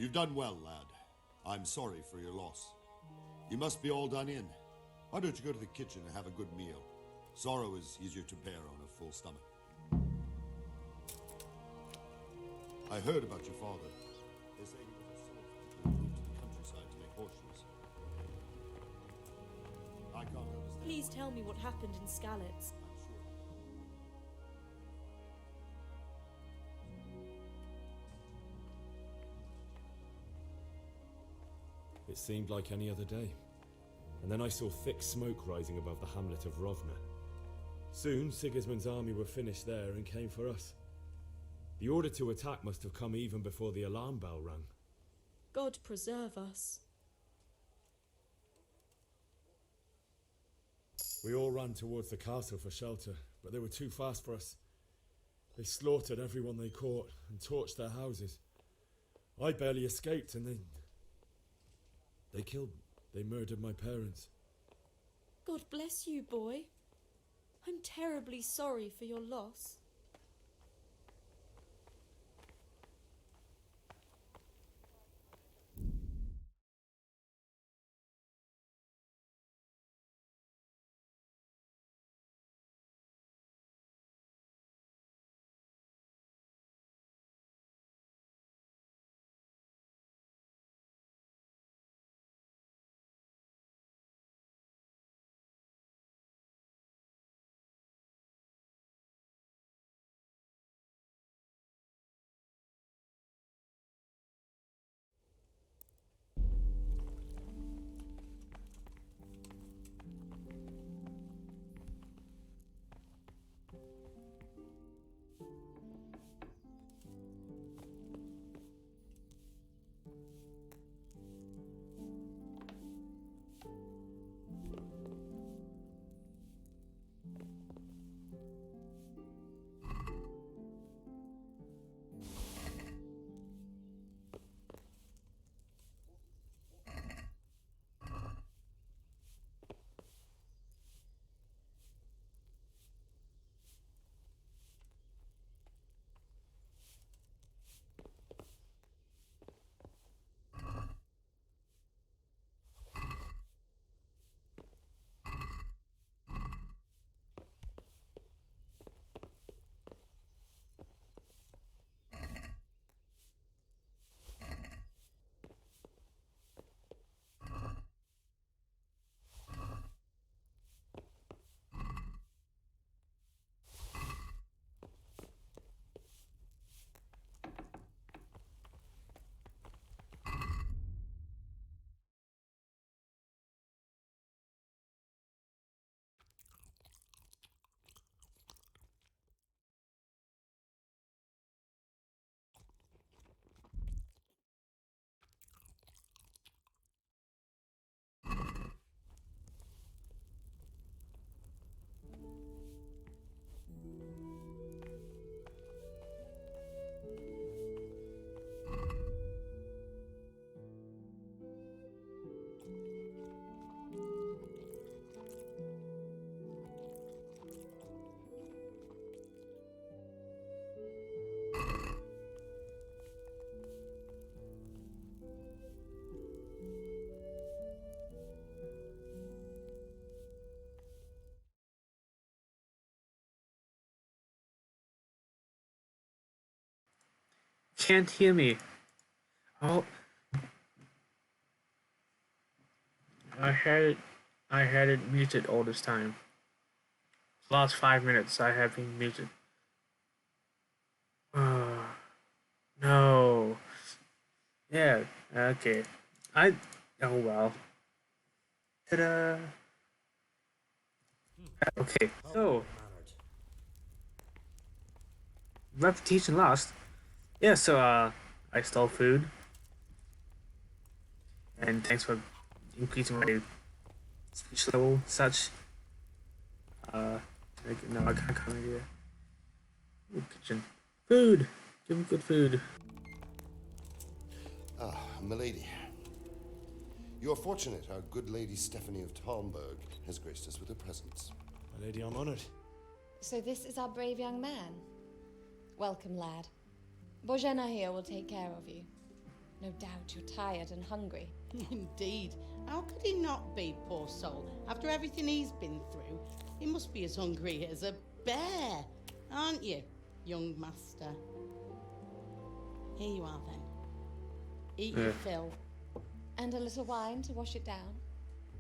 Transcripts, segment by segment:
You've done well, lad. I'm sorry for your loss. You must be all done in. Why don't you go to the kitchen and have a good meal? Sorrow is easier to bear on a full stomach. I heard about your father. They say he was a soldier who moved to the countryside to make horseshoes. I can't understand. Please tell me what happened in Skalitz. I'm sure. It seemed like any other day. And then I saw thick smoke rising above the hamlet of Rovna. Soon, Sigismund's army were finished there and came for us. The order to attack must have come even before the alarm bell rang. God preserve us. We all ran towards the castle for shelter, but they were too fast for us. They slaughtered everyone they caught and torched their houses. I barely escaped, and they murdered my parents. God bless you, boy. I'm terribly sorry for your loss. Can't hear me. Oh, I had it muted all this time. Last 5 minutes I have been muted. No. Yeah, okay. Oh well. Ta-da. Okay, so repetition lost. Yeah, so I stole food. And thanks for increasing my speech level, such. No, I can't comment here. Ooh, kitchen. Food! Give him good food. Ah, milady. You are fortunate our good lady Stephanie of Talmberg has graced us with her presence. My lady, I'm honored. So this is our brave young man. Welcome, lad. Bozhena here will take care of you. No doubt you're tired and hungry. Indeed. How could he not be, poor soul? After everything he's been through, he must be as hungry as a bear, aren't you, young master? Here you are, then. Eat your fill. And a little wine to wash it down.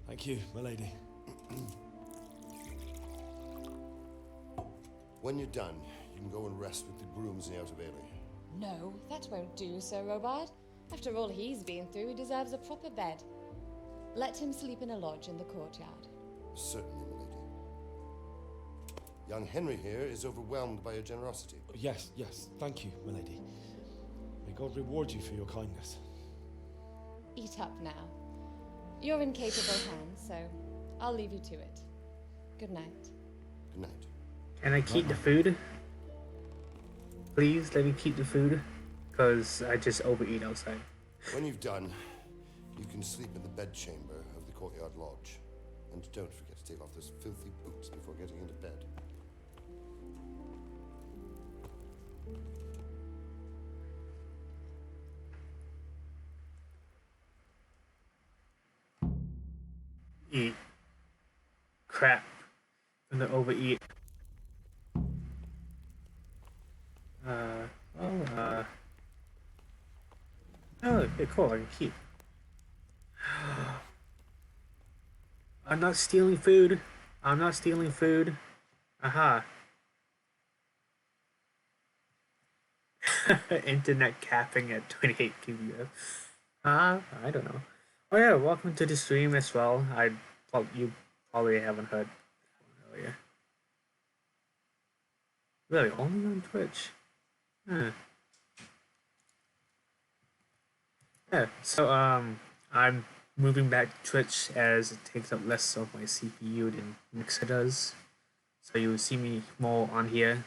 Thank you, my lady. When you're done, you can go and rest with the grooms in the Outer Bailey. No, that won't do, Sir Robard. After all he's been through, he deserves a proper bed. Let him sleep in a lodge in the courtyard. Certainly, my lady. Young Henry here is overwhelmed by your generosity. Yes, thank you, my lady. May God reward you for your kindness. Eat up now. You're in capable hands, so I'll leave you to it. Good night. Good night. Can I keep the food? Please let me keep the food, because I just overeat outside. When you've done, you can sleep in the bedchamber of the courtyard lodge. And don't forget to take off those filthy boots before getting into bed. Eat. Crap. I'm gonna overeat. Oh, okay, cool, I can keep. I'm not stealing food. I'm not stealing food. Aha. Internet capping at 28 kbps. I don't know. Oh yeah, welcome to the stream as well. You probably haven't heard earlier. Really, only on Twitch? Huh. Yeah, so I'm moving back to Twitch as it takes up less of my CPU than Mixer does. So you'll see me more on here.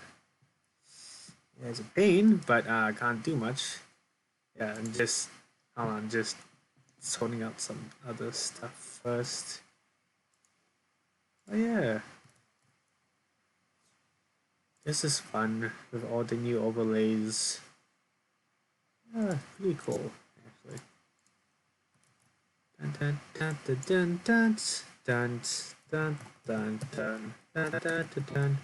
Yeah, it's a pain, but I can't do much. Yeah, I'm just sorting out some other stuff first. Oh yeah. This is fun with all the new overlays. Yeah, pretty cool, actually. Dun dun dun dun dun dun dun dun dun dun dun dun dun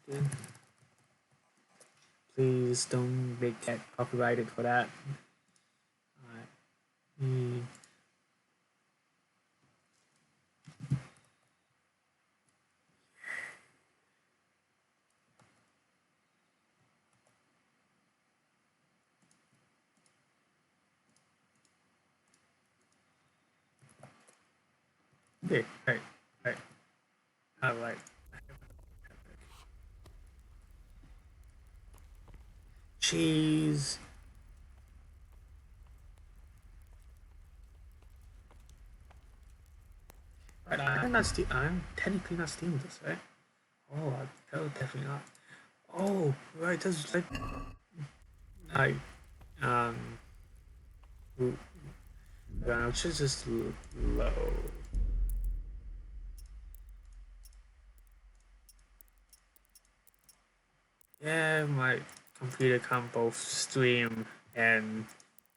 dun. Please don't make that copyrighted for that. Alright. Okay, alright. Cheese. Right, I'm technically not stealing this, right? Oh, no, definitely not. Oh, right, that's like, which is just low. Yeah, my computer can't both stream and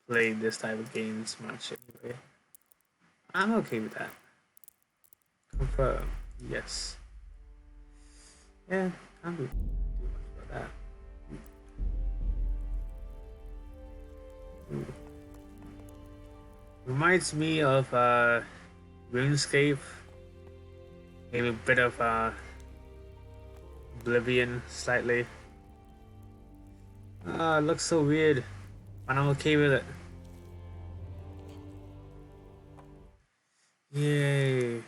play this type of games much anyway. I'm okay with that. Confirm, yes. Yeah, can't do much about that. Ooh. Reminds me of RuneScape, maybe a bit of Oblivion slightly. It looks so weird, but I'm okay with it. Yay.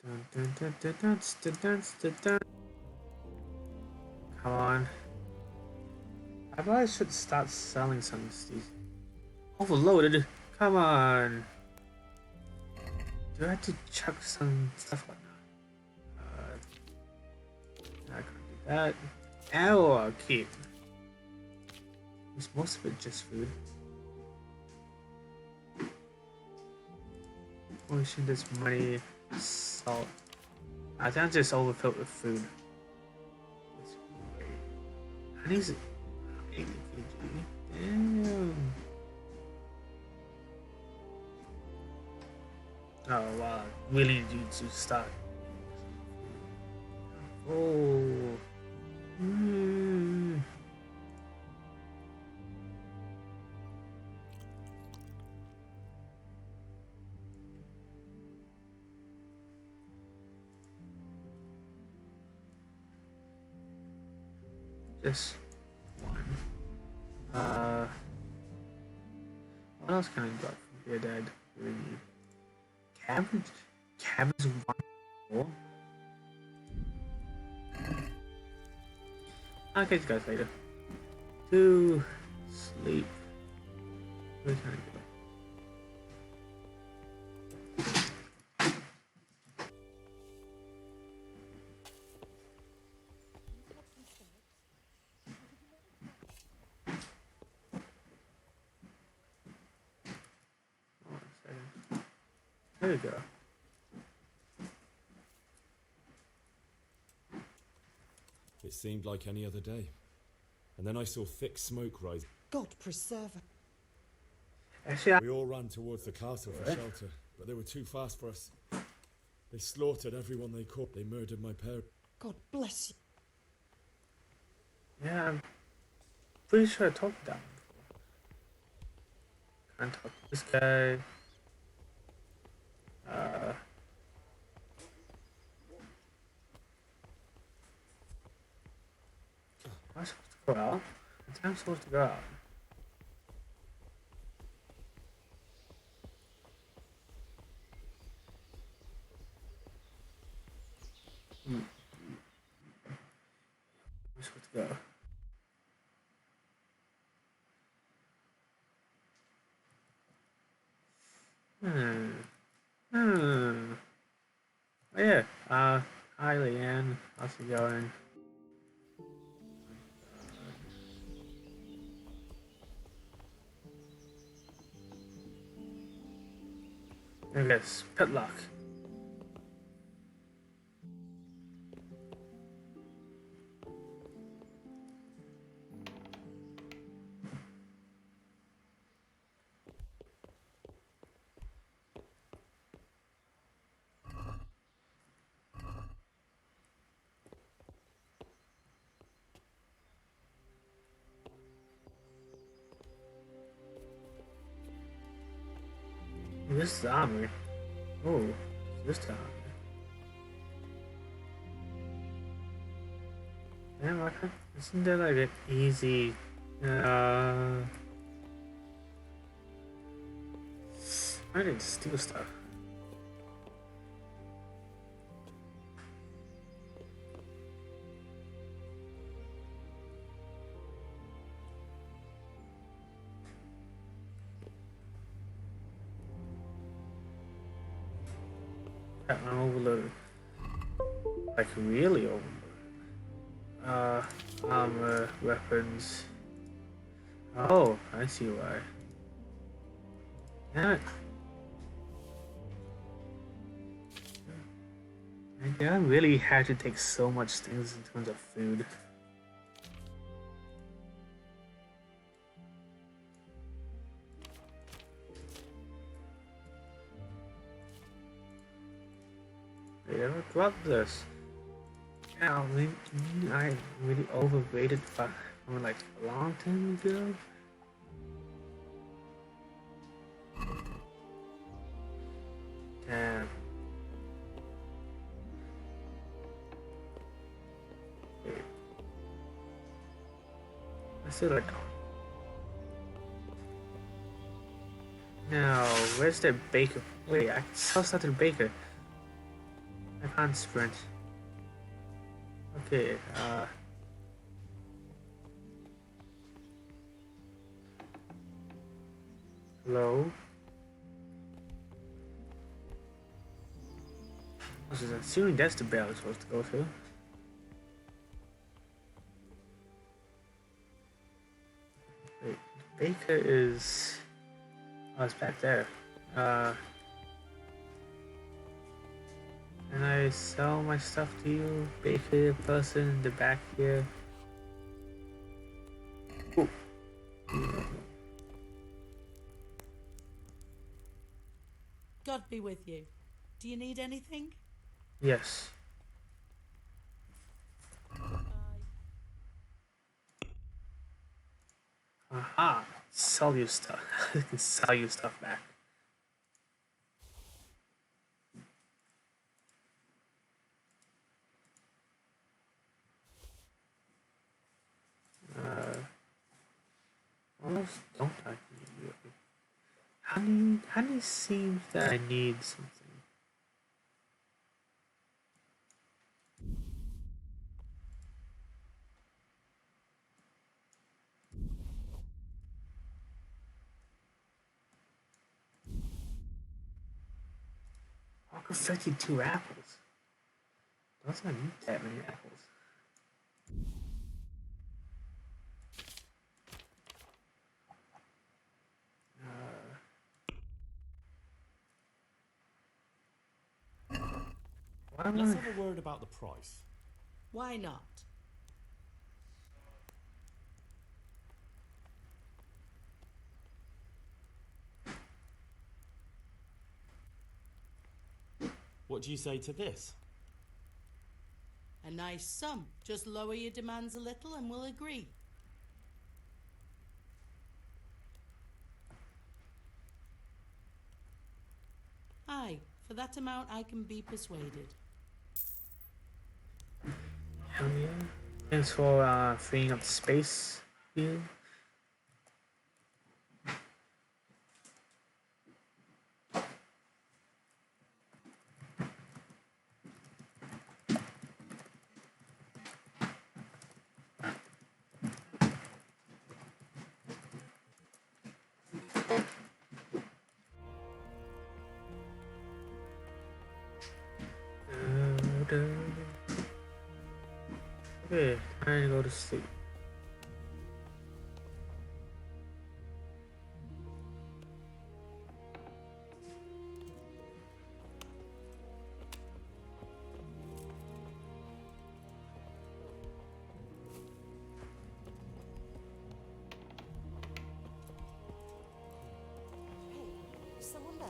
Dun, dun, dun, dun, dun, dun, dun, dun, dun. Come on. I probably should start selling some of these. Overloaded? Come on. Do I have to chuck some stuff or not? I can't do that. Ow, I'll keep. Is most of it just food? Potion, this money, salt. I think I'm just overfilled with food. I need to... Damn. Oh wow, really need you to start. Oh. Mm. Just one. What else can I got from here, Dad? Really need cabbage. Cabbage one more. I'll catch you guys later. To sleep. Where can I go? Hold on a second. There we go. It seemed like any other day. And then I saw thick smoke rise. God preserve her. Actually, We all ran towards the castle for shelter, but they were too fast for us. They slaughtered everyone they caught. They murdered my parents. God bless you. yeah, I'm pretty sure I talked to that before. Can't talk to this guy. Am I supposed to go out? I think I'm supposed to go out. I'm supposed to go. Oh, yeah. Hi, Leanne. How's it going? I guess Petlock. This is armor. Oh, this time. Damn, I can't. Isn't there like an easy? I didn't steal stuff. I'm overloaded. Like really overloaded. Armor, weapons. Oh, I see why. Damn it. I really had to take so much things in terms of food. I never dropped this. Yeah, I really overrated from like a long time ago. Damn. Wait. I still like. No, where's the baker? Wait, I saw something baker. I can't sprint. Okay, hello? I'm assuming that's the bell I'm supposed to go to. Wait, Baker is... Oh, it's back there. Can I sell my stuff to you? Basically, the person in the back here. Ooh. God be with you. Do you need anything? Yes. Aha! Sell you stuff. I can sell you stuff back. What else don't I need really? Honey seems that I need something. How could 52 apples? Doesn't need that many apples. Why Let's am I... have a word about the price. Why not? What do you say to this? A nice sum. Just lower your demands a little and we'll agree. Aye, for that amount I can be persuaded. Hell yeah. Thanks for freeing up space here. Okay, time to go to sleep. Hey, is someone there?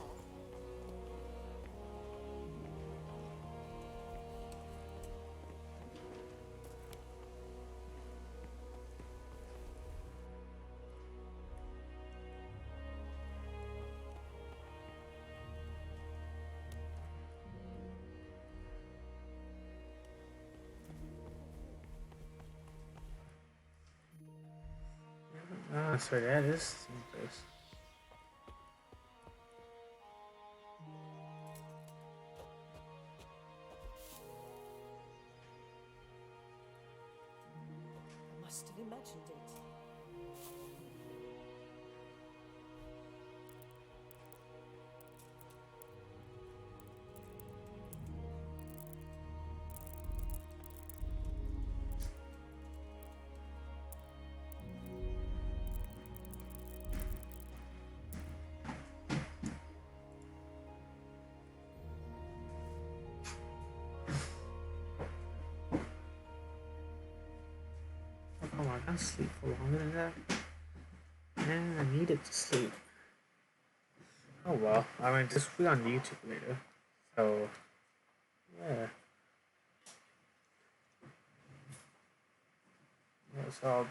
Ah, so that is the same place. Must have imagined it. Oh, I can't sleep for longer than that. And I needed to sleep. Oh well, I mean, this will be on YouTube later. So, yeah. Yeah, so,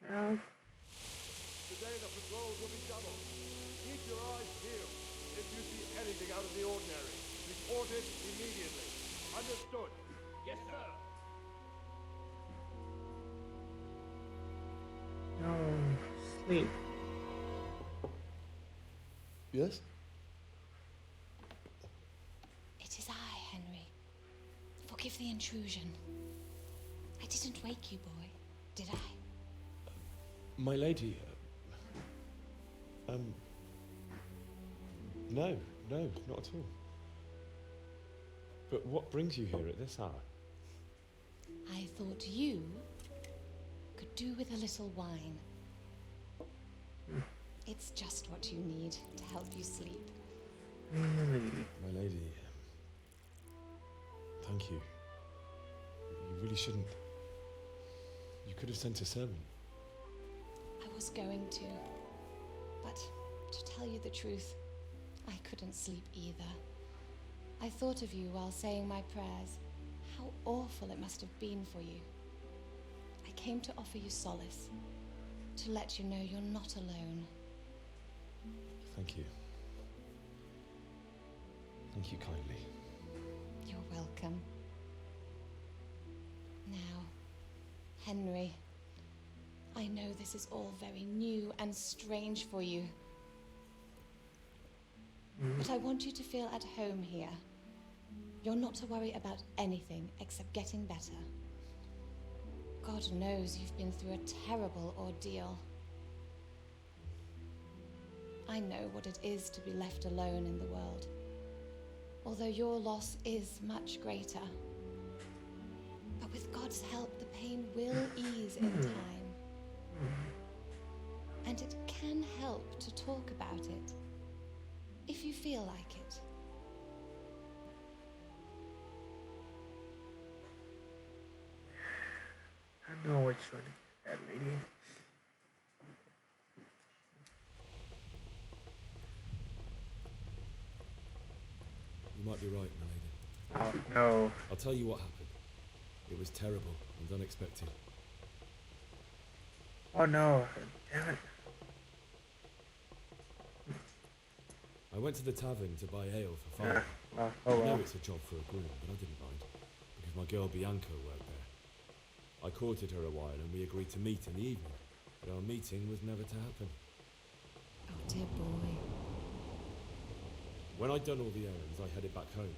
yeah. Today the patrols will be doubled. Keep your eyes peeled. If you see anything out of the ordinary, report it immediately. Understood? Yes, sir. No, sleep. Yes? It is I, Henry. Forgive the intrusion. I didn't wake you, boy, did I? My lady. No, not at all. But what brings you here at this hour? I thought you could do with a little wine. It's just what you need to help you sleep. My lady, Thank you. You really shouldn't. You could have sent a servant. I was going to. But to tell you the truth, I couldn't sleep either. I thought of you while saying my prayers. How awful it must have been for you. I came to offer you solace, to let you know you're not alone. Thank you. Thank you kindly. You're welcome. Now, Henry, I know this is all very new and strange for you. But I want you to feel at home here. You're not to worry about anything except getting better. God knows you've been through a terrible ordeal. I know what it is to be left alone in the world, although your loss is much greater. But with God's help, the pain will ease in time. And it can help to talk about it, if you feel like it. I know what you're trying to get at, lady. You might be right, my lady. Oh, no. I'll tell you what happened. It was terrible and unexpected. Oh, no. Damn it. I went to the tavern to buy ale for Father. Oh, I know well. it's a job for a groom, but I didn't mind, because my girl Bianca worked there. I courted her a while and we agreed to meet in the evening, but our meeting was never to happen. Oh, dear boy. When I'd done all the errands, I headed back home.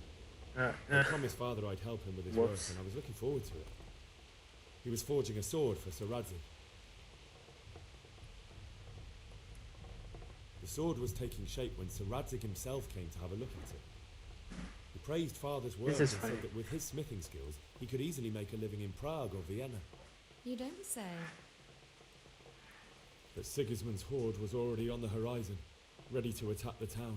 Uh, I promised Father I'd help him with his work, Whoops. and I was looking forward to it. He was forging a sword for Sir Radzig. The sword was taking shape when Sir Radzig himself came to have a look at it. He praised Father's work and is said funny. that with his smithing skills, he could easily make a living in Prague or Vienna. You don't say. But Sigismund's horde was already on the horizon, ready to attack the town.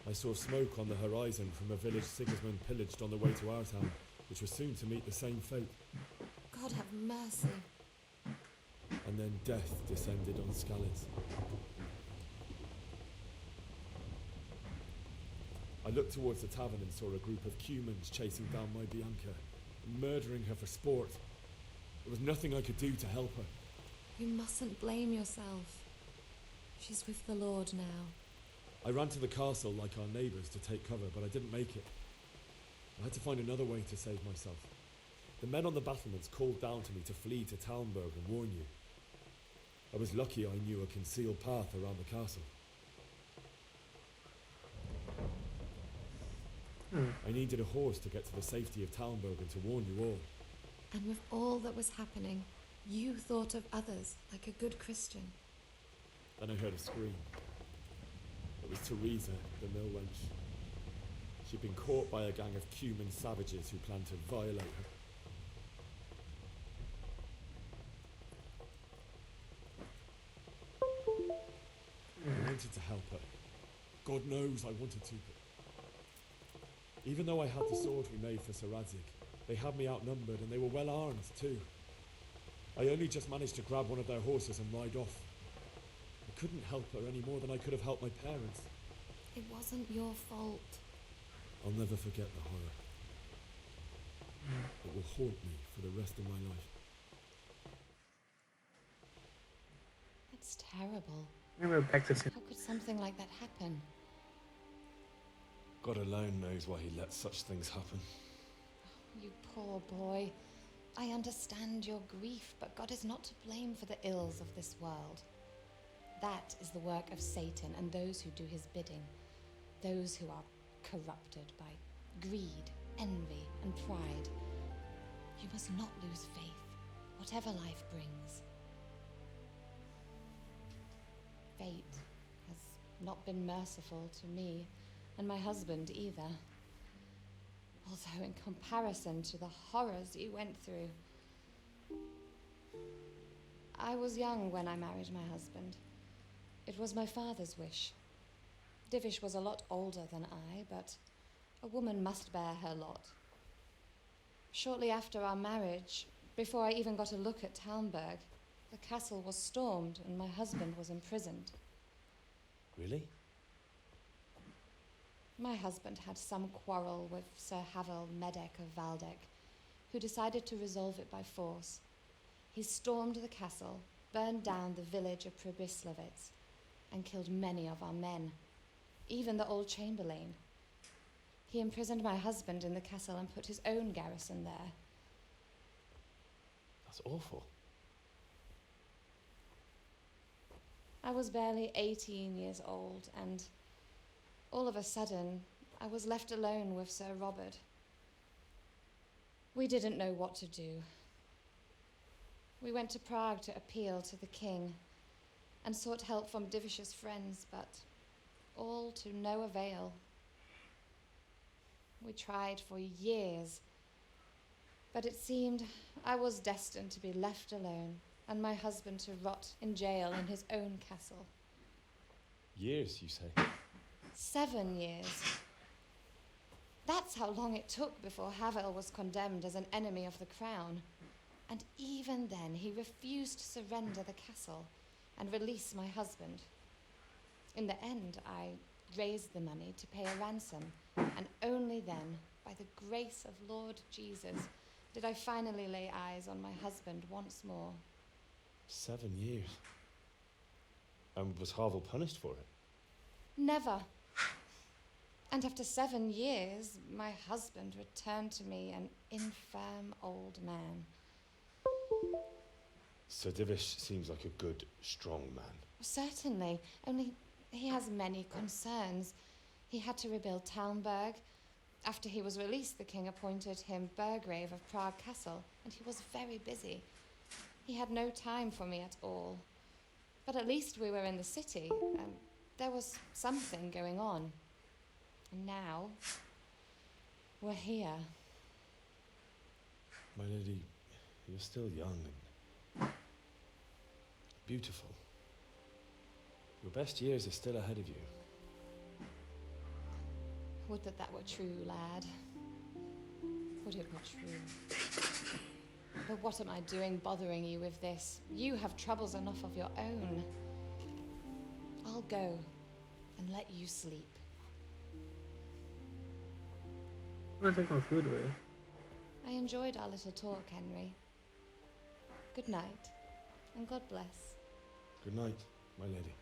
I saw smoke on the horizon from a village Sigismund pillaged on the way to our town, which was soon to meet the same fate. God have mercy. And then death descended on Skalitz. I looked towards the tavern and saw a group of Cumans chasing down my Bianca, murdering her for sport. There was nothing I could do to help her. You mustn't blame yourself. She's with the Lord now. I ran to the castle like our neighbours to take cover, but I didn't make it. I had to find another way to save myself. The men on the battlements called down to me to flee to Talmberg and warn you. I was lucky I knew a concealed path around the castle. I needed a horse to get to the safety of Talmberg and to warn you all. And with all that was happening, you thought of others like a good Christian. Then I heard a scream. It was Teresa, the mill wench. She'd been caught by a gang of Cuman savages who planned to violate her. I wanted to help her. God knows I wanted to, but even though I had the sword we made for Sir Radzig, they had me outnumbered and they were well armed too. I only just managed to grab one of their horses and ride off. I couldn't help her any more than I could have helped my parents. It wasn't your fault. I'll never forget the horror. It will haunt me for the rest of my life. That's terrible. Remember back to How could something like that happen? God alone knows why he lets such things happen. You poor boy. I understand your grief, but God is not to blame for the ills of this world. That is the work of Satan and those who do his bidding. Those who are corrupted by greed, envy, and pride. You must not lose faith, whatever life brings. Fate has not been merciful to me, and my husband either. Although in comparison to the horrors you went through. I was young when I married my husband. It was my father's wish. Divish was a lot older than I, but a woman must bear her lot. Shortly after our marriage, before I even got a look at Talmberg, the castle was stormed and my husband was imprisoned. Really? My husband had some quarrel with Sir Havel Medek of Valdek, who decided to resolve it by force. He stormed the castle, burned down the village of Pribyslavitz, and killed many of our men, even the old chamberlain. He imprisoned my husband in the castle and put his own garrison there. That's awful. I was barely 18 years old, and all of a sudden, I was left alone with Sir Robert. We didn't know what to do. We went to Prague to appeal to the king and sought help from Divish's friends, but all to no avail. We tried for years, but it seemed I was destined to be left alone and my husband to rot in jail in his own castle. Years, you say? 7 years. That's how long it took before Havel was condemned as an enemy of the crown. And even then, he refused to surrender the castle and release my husband. In the end, I raised the money to pay a ransom, and only then, by the grace of Lord Jesus, did I finally lay eyes on my husband once more. 7 years. And was Havel punished for it? Never. And after 7 years, my husband returned to me an infirm old man. Sir Divish seems like a good, strong man. Certainly, only he has many concerns. He had to rebuild Talmberg. After he was released, the king appointed him Burgrave of Prague Castle, and he was very busy. He had no time for me at all. But at least we were in the city, and there was something going on. And now, we're here. My lady, you're still young and beautiful. Your best years are still ahead of you. Would that that were true, lad. Would it were true. But what am I doing bothering you with this? You have troubles enough of your own. I'll go and let you sleep. I'm gonna take my food away. I enjoyed our little talk, Henry. Good night, and God bless. Good night, my lady.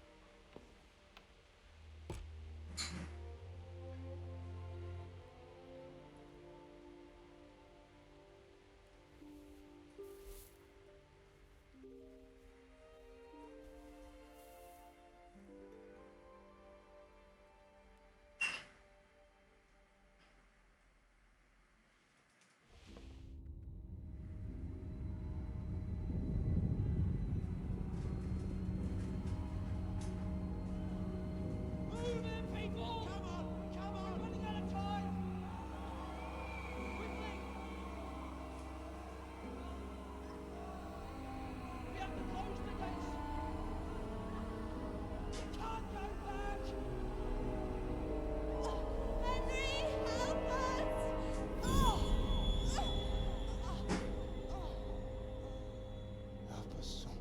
Help us, son.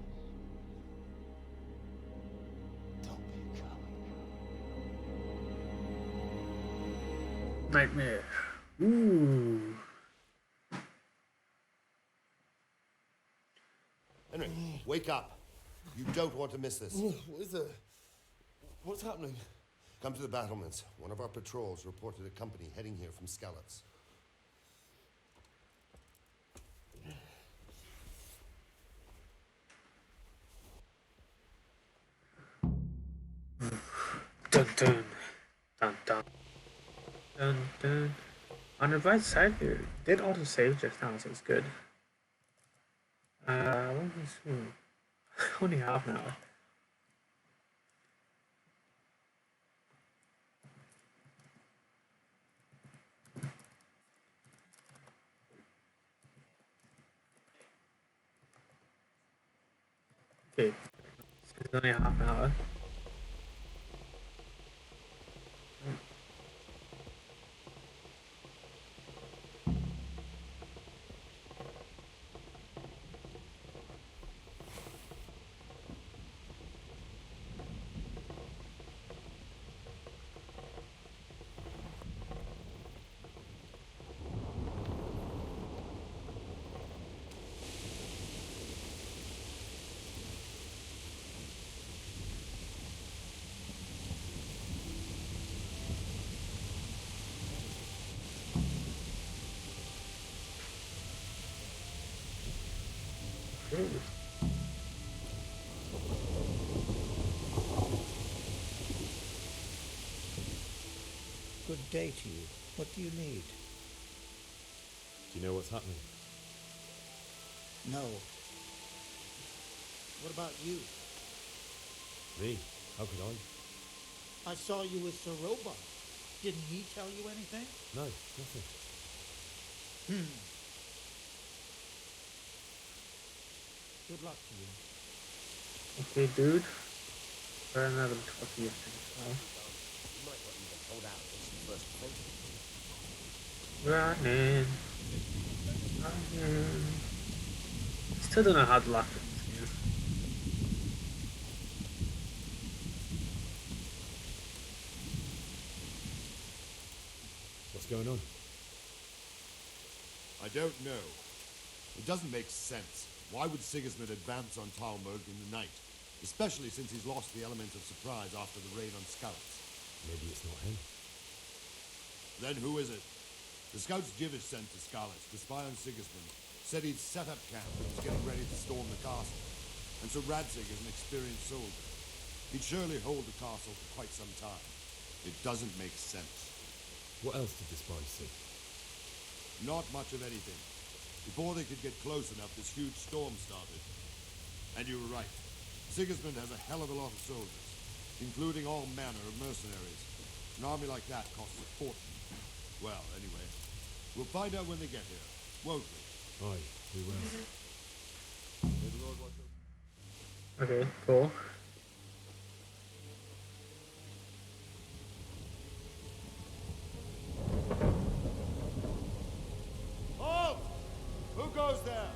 Don't be a coward. Nightmare. Ooh. Henry, wake up. You don't want to miss this. What is it? What's happening? Come to the battlements. One of our patrols reported a company heading here from Skalitz. Dun dun. Dun dun. Dun dun. On the right side here, did auto save just now, so it's good. Let me see. Only half an hour. Okay, it's only half an hour. Ooh. Good day to you. What do you need? Do you know what's happening? No. What about you? Me? How could I? I saw you with Sir Robot. Didn't he tell you anything? No, nothing. Good luck to you. Okay, dude. Try another coffee if well. You might not even hold out this first thing. Running. Running. Still don't know how to lock it. What's going on? I don't know. It doesn't make sense. Why would Sigismund advance on Talmberg in the night? Especially since he's lost the element of surprise after the raid on scouts. Maybe it's not him. Then who is it? The scouts Jivish sent to Skalitz to spy on Sigismund said he'd set up camp and was getting ready to storm the castle. And so Radzig is an experienced soldier. He'd surely hold the castle for quite some time. It doesn't make sense. What else did the spies see? Not much of anything. Before they could get close enough, this huge storm started. And you were right. Sigismund has a hell of a lot of soldiers, including all manner of mercenaries. An army like that costs a fortune. Well, anyway, we'll find out when they get here, won't we? Aye, we will. May the Lord watch over. Okay, cool. Halt! Who goes there?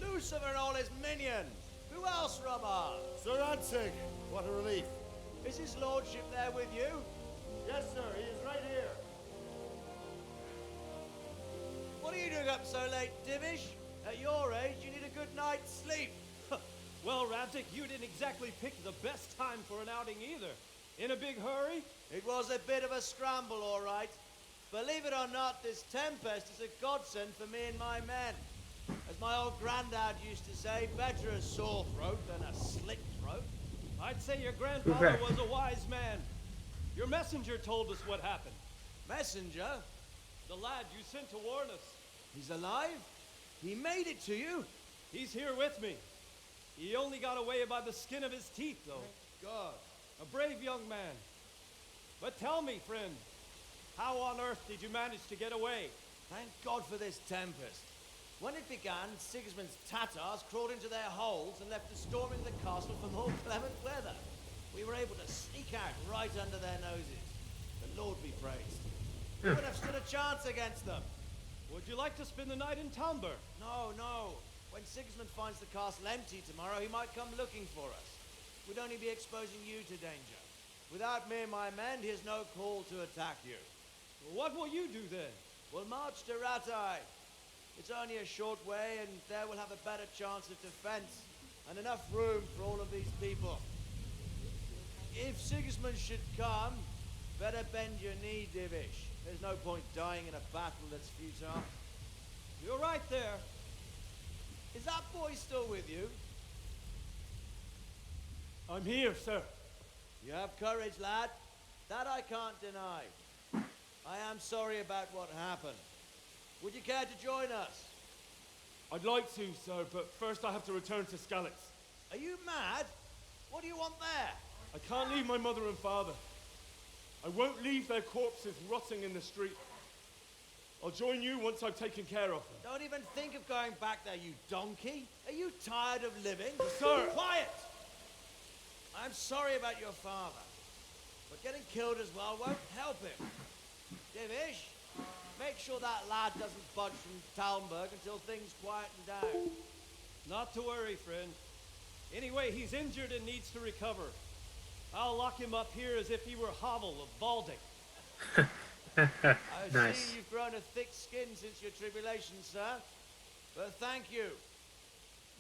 Lucifer and all his minions. Who else, Robert? Sir Radzig! What a relief. Is his lordship there with you? Yes, sir, he is right here. What are you doing up so late, Divish? At your age, you need a good night's sleep. Well, Radzig, you didn't exactly pick the best time for an outing either. In a big hurry? It was a bit of a scramble, all right. Believe it or not, this tempest is a godsend for me and my men. As my old granddad used to say, better a sore throat than a slit throat. I'd say your grandfather was a wise man. Your messenger told us what happened. Messenger? The lad you sent to warn us. He's alive? He made it to you? He's here with me. He only got away by the skin of his teeth, though. God. A brave young man. But tell me, friend, how on earth did you manage to get away? Thank God for this tempest. When it began, Sigismund's Tatars crawled into their holes and left us storming the castle for more clement weather. We were able to sneak out right under their noses. The Lord be praised. We would have stood a chance against them. Would you like to spend the night in Talmberg? No, no. When Sigismund finds the castle empty tomorrow, he might come looking for us. We'd only be exposing you to danger. Without me and my men, he has no call to attack you. Well, what will you do then? We'll march to Ratai. It's only a short way, and there we'll have a better chance of defense and enough room for all of these people. If Sigismund should come, better bend your knee, Divish. There's no point dying in a battle that's futile. You're right there. Is that boy still with you? I'm here, sir. You have courage, lad. That I can't deny. I am sorry about what happened. Would you care to join us? I'd like to, sir, but first I have to return to Skalitz. Are you mad? What do you want there? I can't leave my mother and father. I won't leave their corpses rotting in the street. I'll join you once I've taken care of them. Don't even think of going back there, you donkey. Are you tired of living? Sir! Quiet! I'm sorry about your father, but getting killed as well won't help him. Divish, make sure that lad doesn't budge from Talmberg until things quieten down. Not to worry, friend. Anyway, he's injured and needs to recover. I'll lock him up here as if he were Hovel of Balding. I Nice. see you've grown a thick skin since your tribulation, sir. But thank you.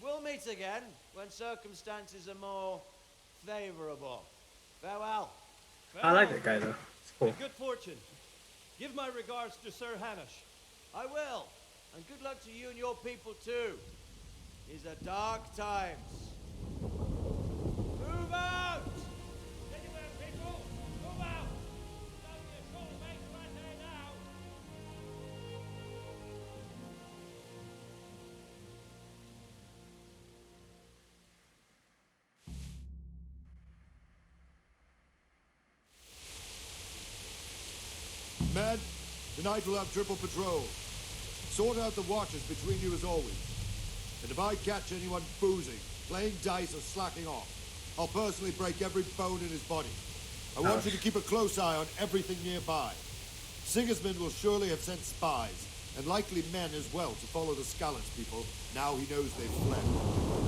We'll meet again when circumstances are more favorable. Farewell. I like that guy though. It's cool. Good fortune. Give my regards to Sir Hanush. I will. And good luck to you and your people too. These are dark times. Move out! Anywhere, people! Move out! It's only a short way to Rattay now! Men, tonight we'll have triple patrol. Sort out the watches between you as always. And if I catch anyone boozing, playing dice or slacking off, I'll personally break every bone in his body. I want you to keep a close eye on everything nearby. Sigismund will surely have sent spies, and likely men as well, to follow the Skalitz people, now he knows they've fled.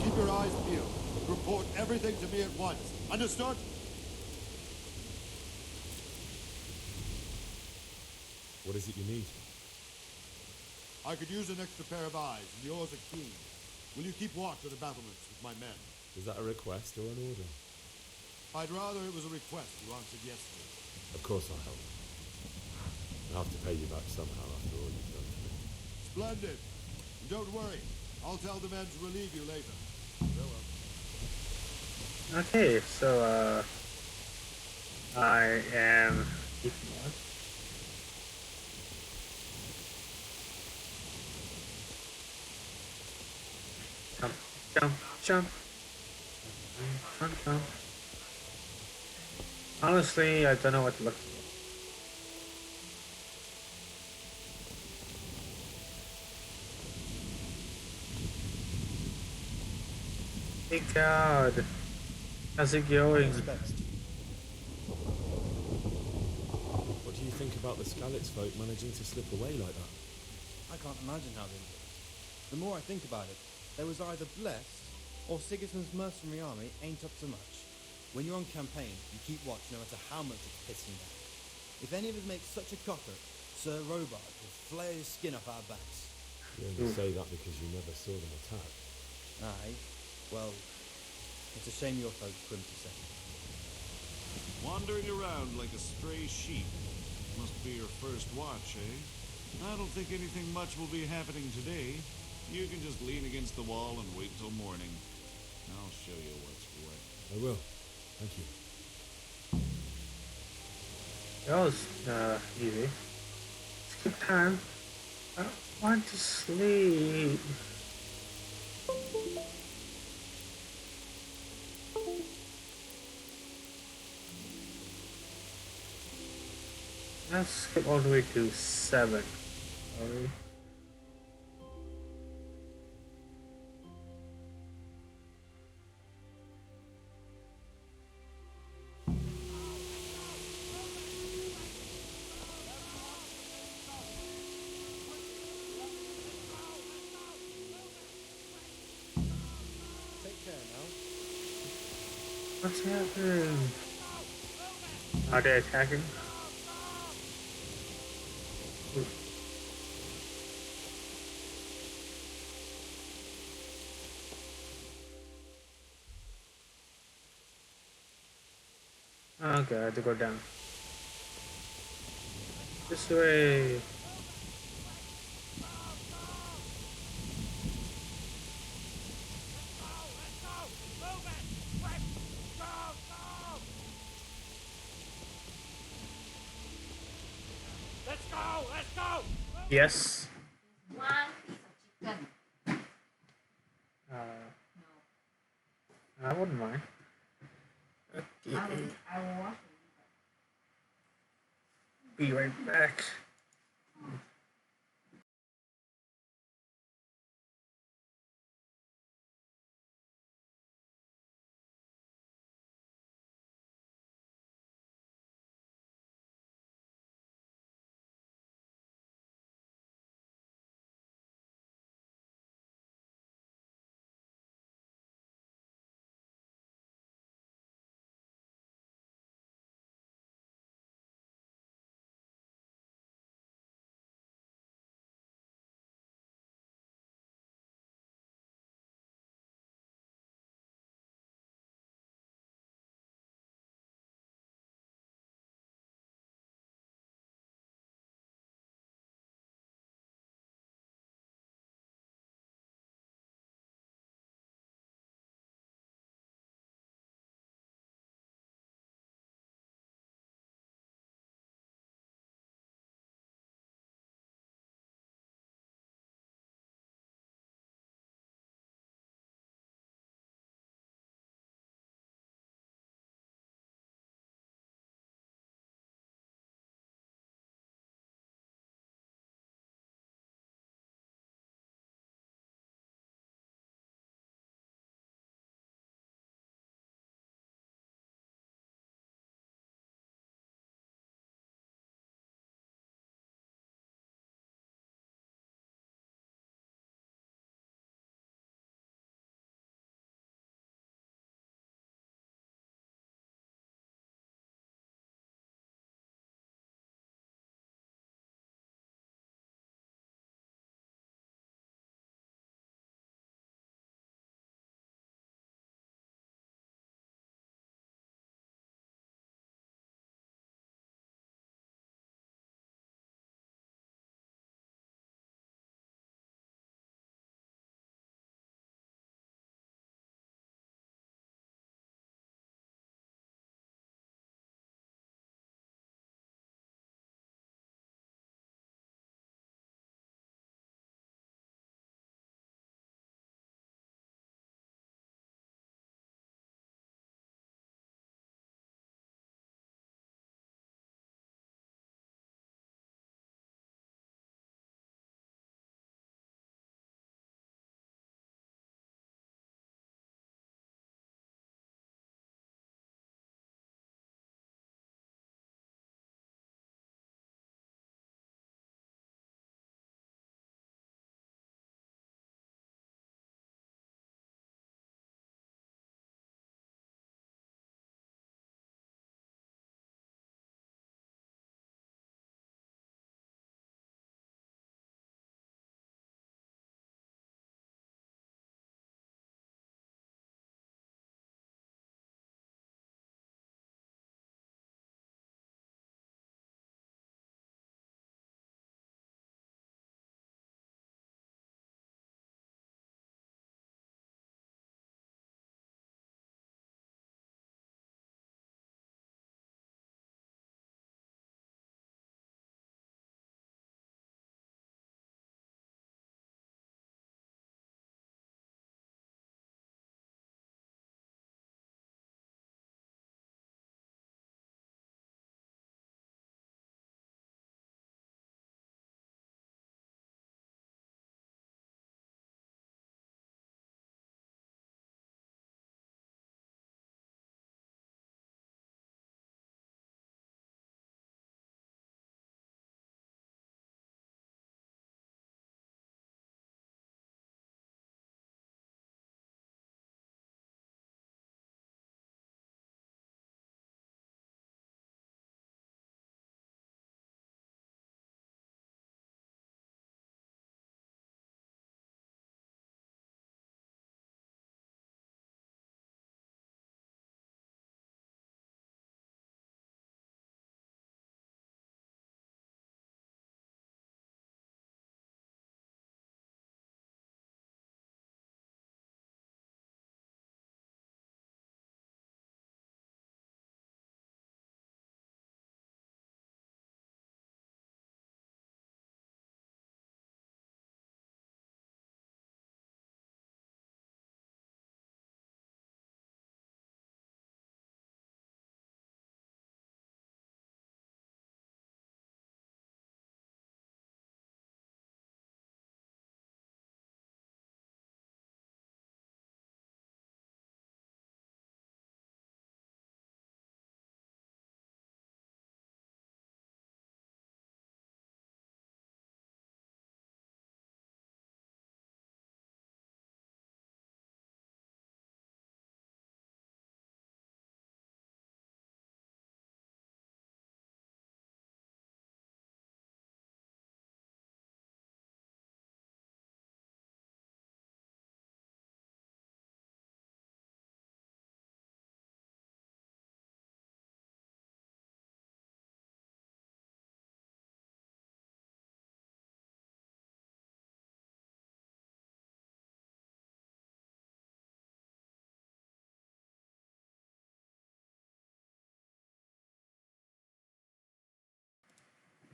Keep your eyes peeled. Report everything to me at once. Understood? What is it you need? I could use an extra pair of eyes, and yours are keen. Will you keep watch of the battlements with my men? Is that a request or an order? I'd rather it was a request you answered yes to. Of course I'll help. I'll have to pay you back somehow after all you've done for me. Splendid. And don't worry. I'll tell the men to relieve you later. Farewell. Okay, so I am keeping watch. Jump, jump, jump. Jump, jump. Honestly, I don't know what to look for. Hey God, how's it going? What do you think about the Skalitz folk managing to slip away like that? I can't imagine how they did. The more I think about it, they was either blessed, or Sigismund's mercenary army ain't up to much. When you're on campaign, you keep watch no matter how much it's pissing down. If any of us make such a cocker, Sir Robard will flare his skin off our backs. You only say that because you never saw them attack. Aye, well, it's a shame your folk couldn't have said it. Wandering around like a stray sheep. Must be your first watch, eh? I don't think anything much will be happening today. You can just lean against the wall and wait till morning. I'll show you what's what. I will. Thank you. That was easy. Skip time. I don't want to sleep. Let's skip all the way to 7. Sorry. Take care now. What's happening? Are they attacking? Okay, I have to go down. This way. Let's go! Let's go! Yes. One piece of chicken. I wouldn't mind. Okay. I want. Be right back.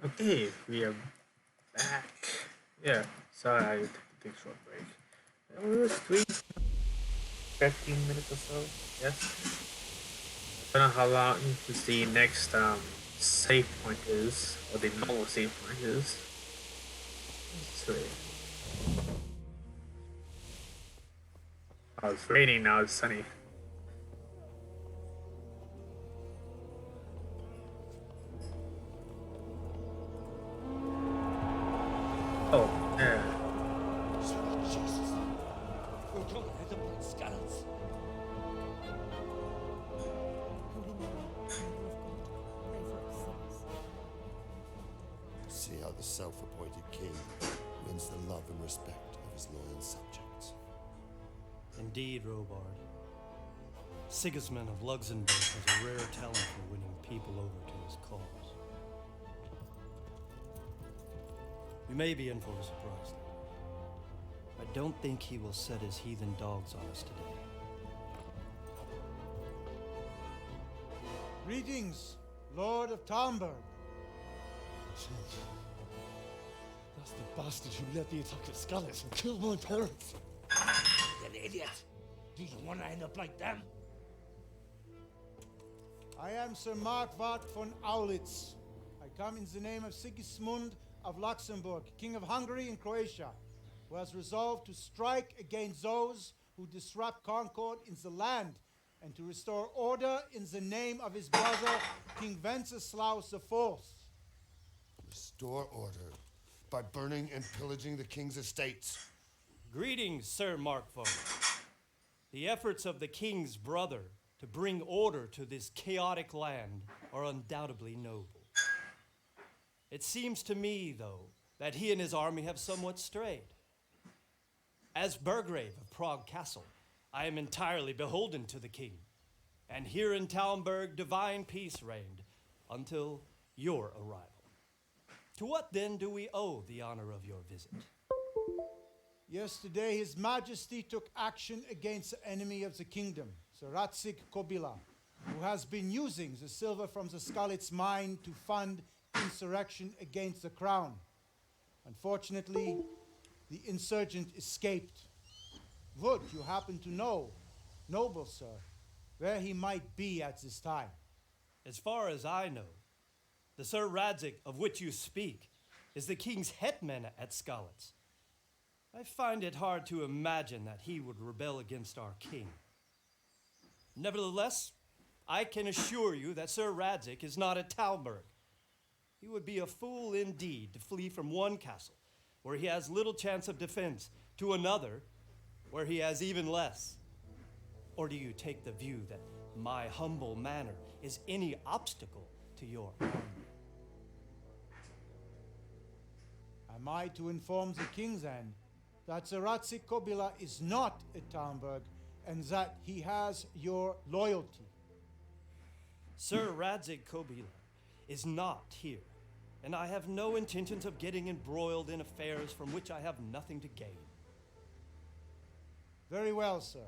Okay, we are back. Yeah, sorry I took a big short break. It was 15 minutes or so, yes. I don't know how long the next save point is, or the normal save point is. Let's see. Oh, it's raining now, it's sunny. Oh, yeah. Jesus. We're gonna end up like skeletons. Holy Mary, Mother of God, pray for us sinners. See how the self-appointed king wins the love and respect of his loyal subjects. Indeed, Robard. Sigismund of Luxembourg has a rare talent for winning people over to his cause. We may be in for a surprise, though. I don't think he will set his heathen dogs on us today. Greetings, Lord of Talmberg. That's the bastard who led the attack at Scarlet and killed my parents. You idiot. Do you want to end up like them? I am Sir Markwart von Aulitz. I come in the name of Sigismund of Luxembourg, King of Hungary and Croatia, who has resolved to strike against those who disrupt concord in the land and to restore order in the name of his brother, King Wenceslaus IV. Restore order by burning and pillaging the king's estates. Greetings, Sir Markvart. The efforts of the king's brother to bring order to this chaotic land are undoubtedly noble. It seems to me, though, that he and his army have somewhat strayed. As Burgrave of Prague Castle, I am entirely beholden to the king, and here in Talmberg divine peace reigned until your arrival. To what then do we owe the honor of your visit? Yesterday, His Majesty took action against the enemy of the kingdom, Sir Ratzik Kobila, who has been using the silver from the Skalitz mine to fund insurrection against the crown. Unfortunately, the insurgent escaped. Would you happen to know, noble sir, where he might be at this time? As far as I know, the Sir Radzik of which you speak is the king's hetman at Skalitz. I find it hard to imagine that he would rebel against our king. Nevertheless, I can assure you that Sir Radzik is not at Talmberg. He would be a fool indeed to flee from one castle, where he has little chance of defense, to another, where he has even less. Or do you take the view that my humble manner is any obstacle to your army? Am I to inform the king then that Sir Ratzik Kobila is not at Talmberg and that he has your loyalty? Sir Radzik Kobila is not here, and I have no intentions of getting embroiled in affairs from which I have nothing to gain. Very well, sir.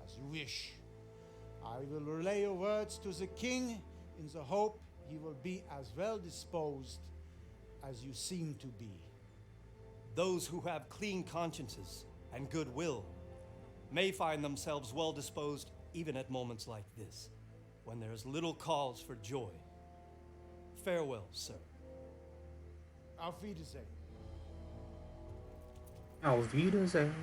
As you wish. I will relay your words to the king in the hope he will be as well disposed as you seem to be. Those who have clean consciences and goodwill may find themselves well disposed even at moments like this, when there is little cause for joy. Farewell, sir. Auf Wiedersehen. Auf Wiedersehen.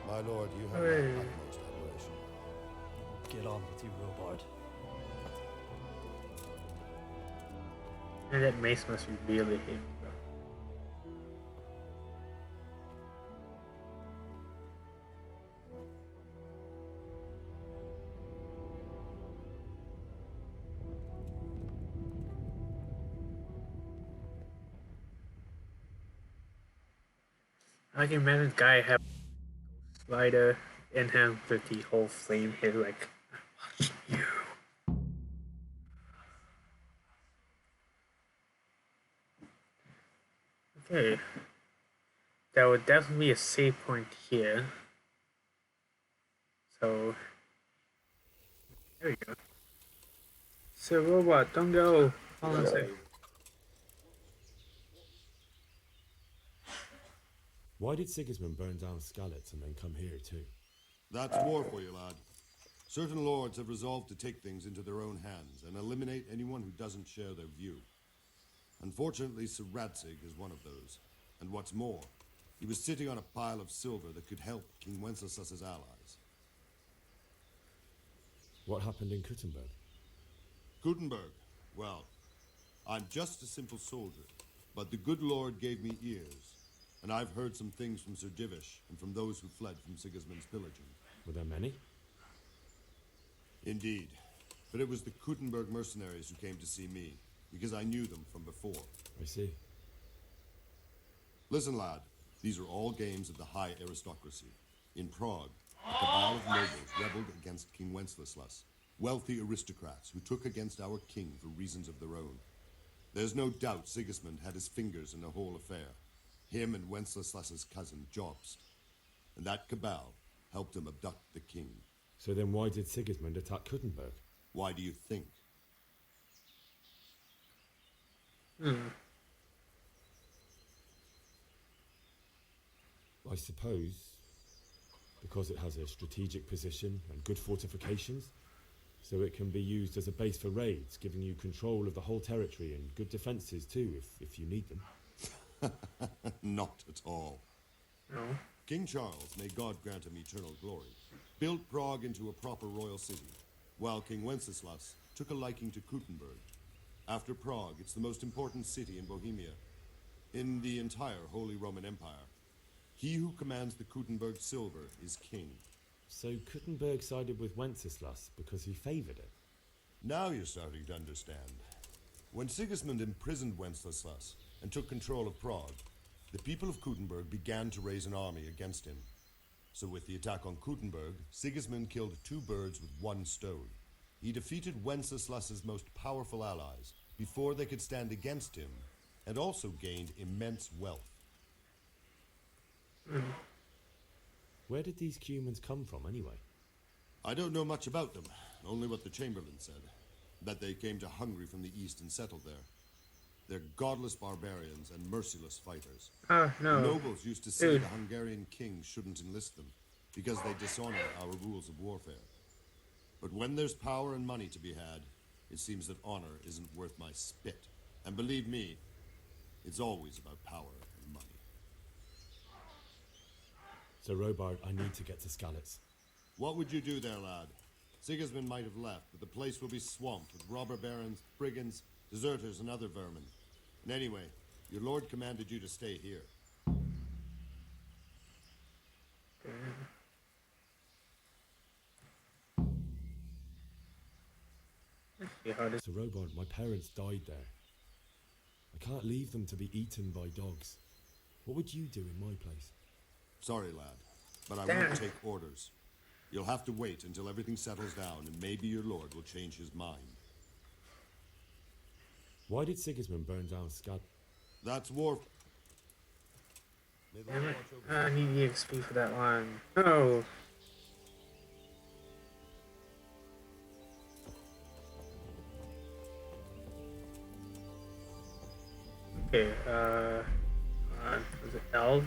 My lord, you have my utmost admiration. Get on with you, Robard. And that mace must be really heavy, bro. I can imagine the guy have lighter in him with the whole flame hit like I'm watching you. Okay. There would definitely be a save point here. So there we go. So robot, don't go. Hold on a sec. Why did Sigismund burn down Skalitz and then come here too? That's war for you, lad. Certain lords have resolved to take things into their own hands and eliminate anyone who doesn't share their view. Unfortunately, Sir Radzig is one of those. And what's more, he was sitting on a pile of silver that could help King Wenceslas's allies. What happened in Kuttenberg? Kuttenberg? Well, I'm just a simple soldier, but the good Lord gave me ears, and I've heard some things from Sir Divish and from those who fled from Sigismund's pillaging. Were there many? Indeed, but it was the Kuttenberg mercenaries who came to see me, because I knew them from before. I see. Listen, lad, these are all games of the high aristocracy. In Prague, a cabal of nobles rebelled against King Wenceslas, wealthy aristocrats who took against our king for reasons of their own. There's no doubt Sigismund had his fingers in the whole affair, him and Wenceslas's cousin Jobst. And that cabal helped him abduct the king. So then why did Sigismund attack Kuttenberg? Why do you think? I suppose because it has a strategic position and good fortifications, so it can be used as a base for raids, giving you control of the whole territory and good defences too, if you need them. Not at all. No. King Charles, may God grant him eternal glory, built Prague into a proper royal city, while King Wenceslas took a liking to Kuttenberg. After Prague, it's the most important city in Bohemia, in the entire Holy Roman Empire. He who commands the Kuttenberg silver is king. So Kuttenberg sided with Wenceslas because he favoured it? Now you're starting to understand. When Sigismund imprisoned Wenceslas and took control of Prague, the people of Kuttenberg began to raise an army against him. So with the attack on Kuttenberg, Sigismund killed two birds with one stone. He defeated Wenceslas's most powerful allies before they could stand against him, and also gained immense wealth. Where did these Cumans come from anyway? I don't know much about them, only what the Chamberlain said. That they came to Hungary from the east and settled there. They're godless barbarians and merciless fighters. Oh, no. The nobles used to say the Hungarian king shouldn't enlist them, because they dishonor our rules of warfare. But when there's power and money to be had, it seems that honor isn't worth my spit. And believe me, it's always about power and money. So Robard, I need to get to Skalitz. What would you do there, lad? Sigismund might have left, but the place will be swamped with robber barons, brigands, deserters, and other vermin. And anyway, your lord commanded you to stay here. So Robard, my parents died there. I can't leave them to be eaten by dogs. What would you do in my place? Sorry, lad, but I won't take orders. You'll have to wait until everything settles down, and maybe your lord will change his mind. Why did Sigismund burn down Skad? That's war. Damn it. I need the XP for that one. No. Okay, was it L?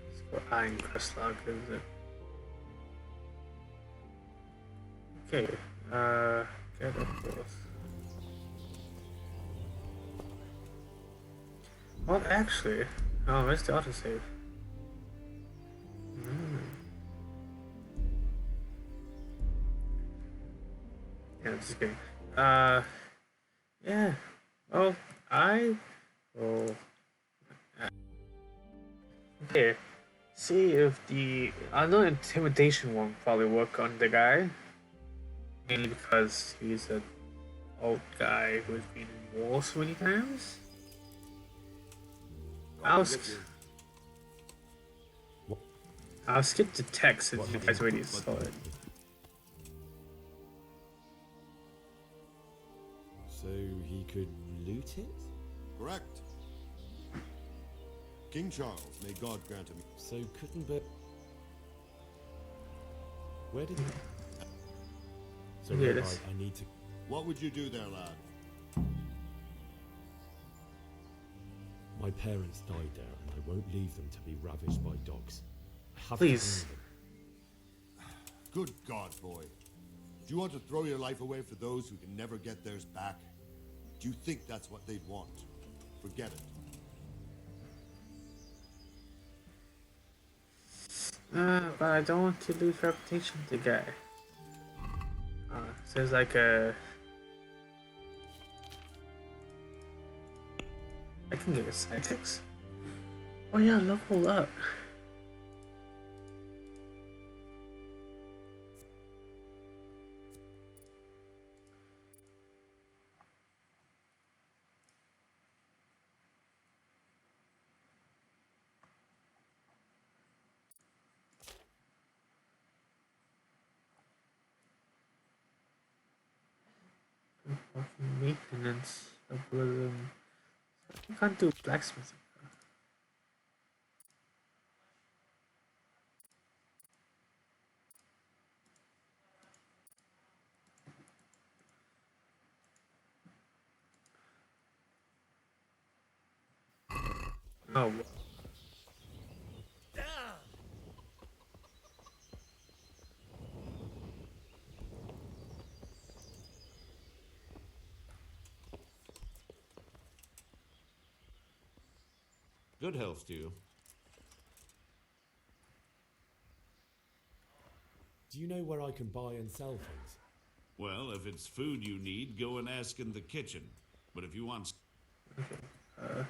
Let's go I in Questlog, is it? Okay, get up both. Well, actually, oh, where's the autosave? Yeah, I'm just kidding. Yeah, well, I will. Okay, see if I know intimidation won't probably work on the guy. Mainly because he's an old guy who's been in war so many times. I'll skip the text since you guys already saw it. So he could loot it? Correct. King Charles, may God grant him. So couldn't but... Where did he... So Here it Rabbi, is. I need to... What would you do there, lad? My parents died there, and I won't leave them to be ravished by dogs. I have Please. to find them. Good God, boy. Do you want to throw your life away for those who can never get theirs back? Do you think that's what they'd want? Forget it. But I don't want to lose reputation to the guy. Seems like a... I can give it psychics. Oh yeah, level up. Maintenance, ability. I can't do blacksmithing. Oh. Good health to you. Do you know where I can buy and sell things? Well, if it's food you need, go and ask in the kitchen. But if you want...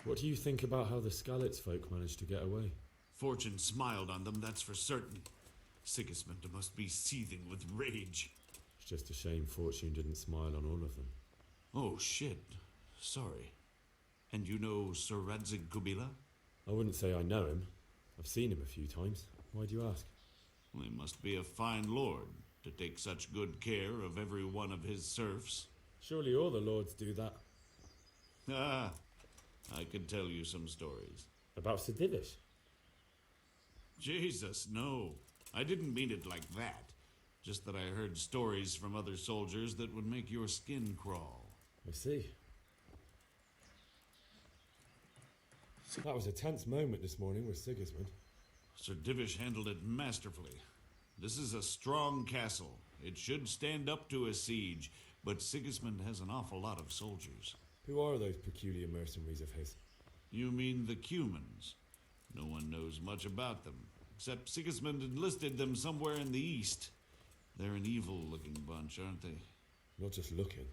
What do you think about how the Skalitz folk managed to get away? Fortune smiled on them, that's for certain. Sigismund must be seething with rage. It's just a shame Fortune didn't smile on all of them. Oh, shit. Sorry. And you know Sir Radzig Kubila? I wouldn't say I know him. I've seen him a few times. Why do you ask? Well, he must be a fine lord to take such good care of every one of his serfs. Surely all the lords do that. Ah, I could tell you some stories. About Sir Divish? Jesus, no. I didn't mean it like that. Just that I heard stories from other soldiers that would make your skin crawl. I see. That was a tense moment this morning with Sigismund. Sir Divish handled it masterfully. This is a strong castle. It should stand up to a siege, but Sigismund has an awful lot of soldiers. Who are those peculiar mercenaries of his? You mean the Cumans? No one knows much about them, except Sigismund enlisted them somewhere in the east. They're an evil-looking bunch, aren't they? Not just looking.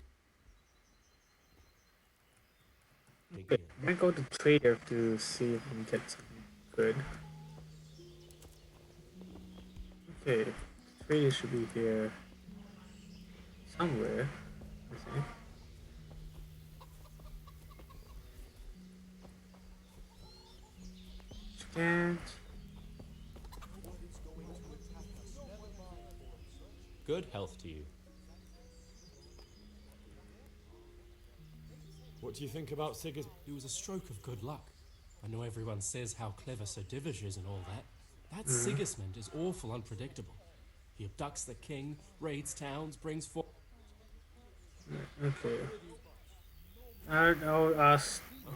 Okay, I'm gonna go to trader to see if we can get something good. Okay, trader should be here somewhere. Let's see. Can't. Good health to you. What do you think about Sigismund? It was a stroke of good luck. I know everyone says how clever Sir Divish is and all that. That Sigismund is awful unpredictable. He abducts the king, raids towns, brings forth... Okay. I'll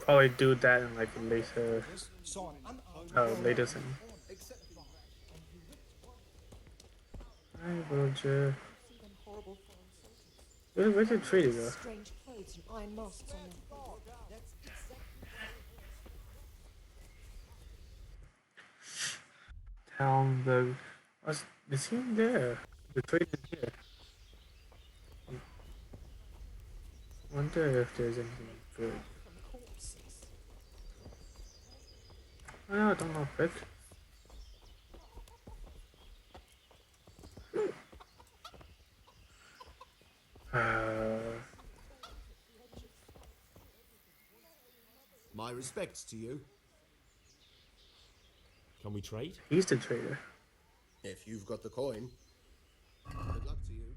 probably do that in like later. Later thing. Hi, Roger. Where's the trader go? Strange clothes and iron masks on them. Town is he there? The trader's here. Wonder if there's anything good. Oh, no, I don't know, quick. My respects to you. Can we trade? He's the trader. If you've got the coin. Good luck to you.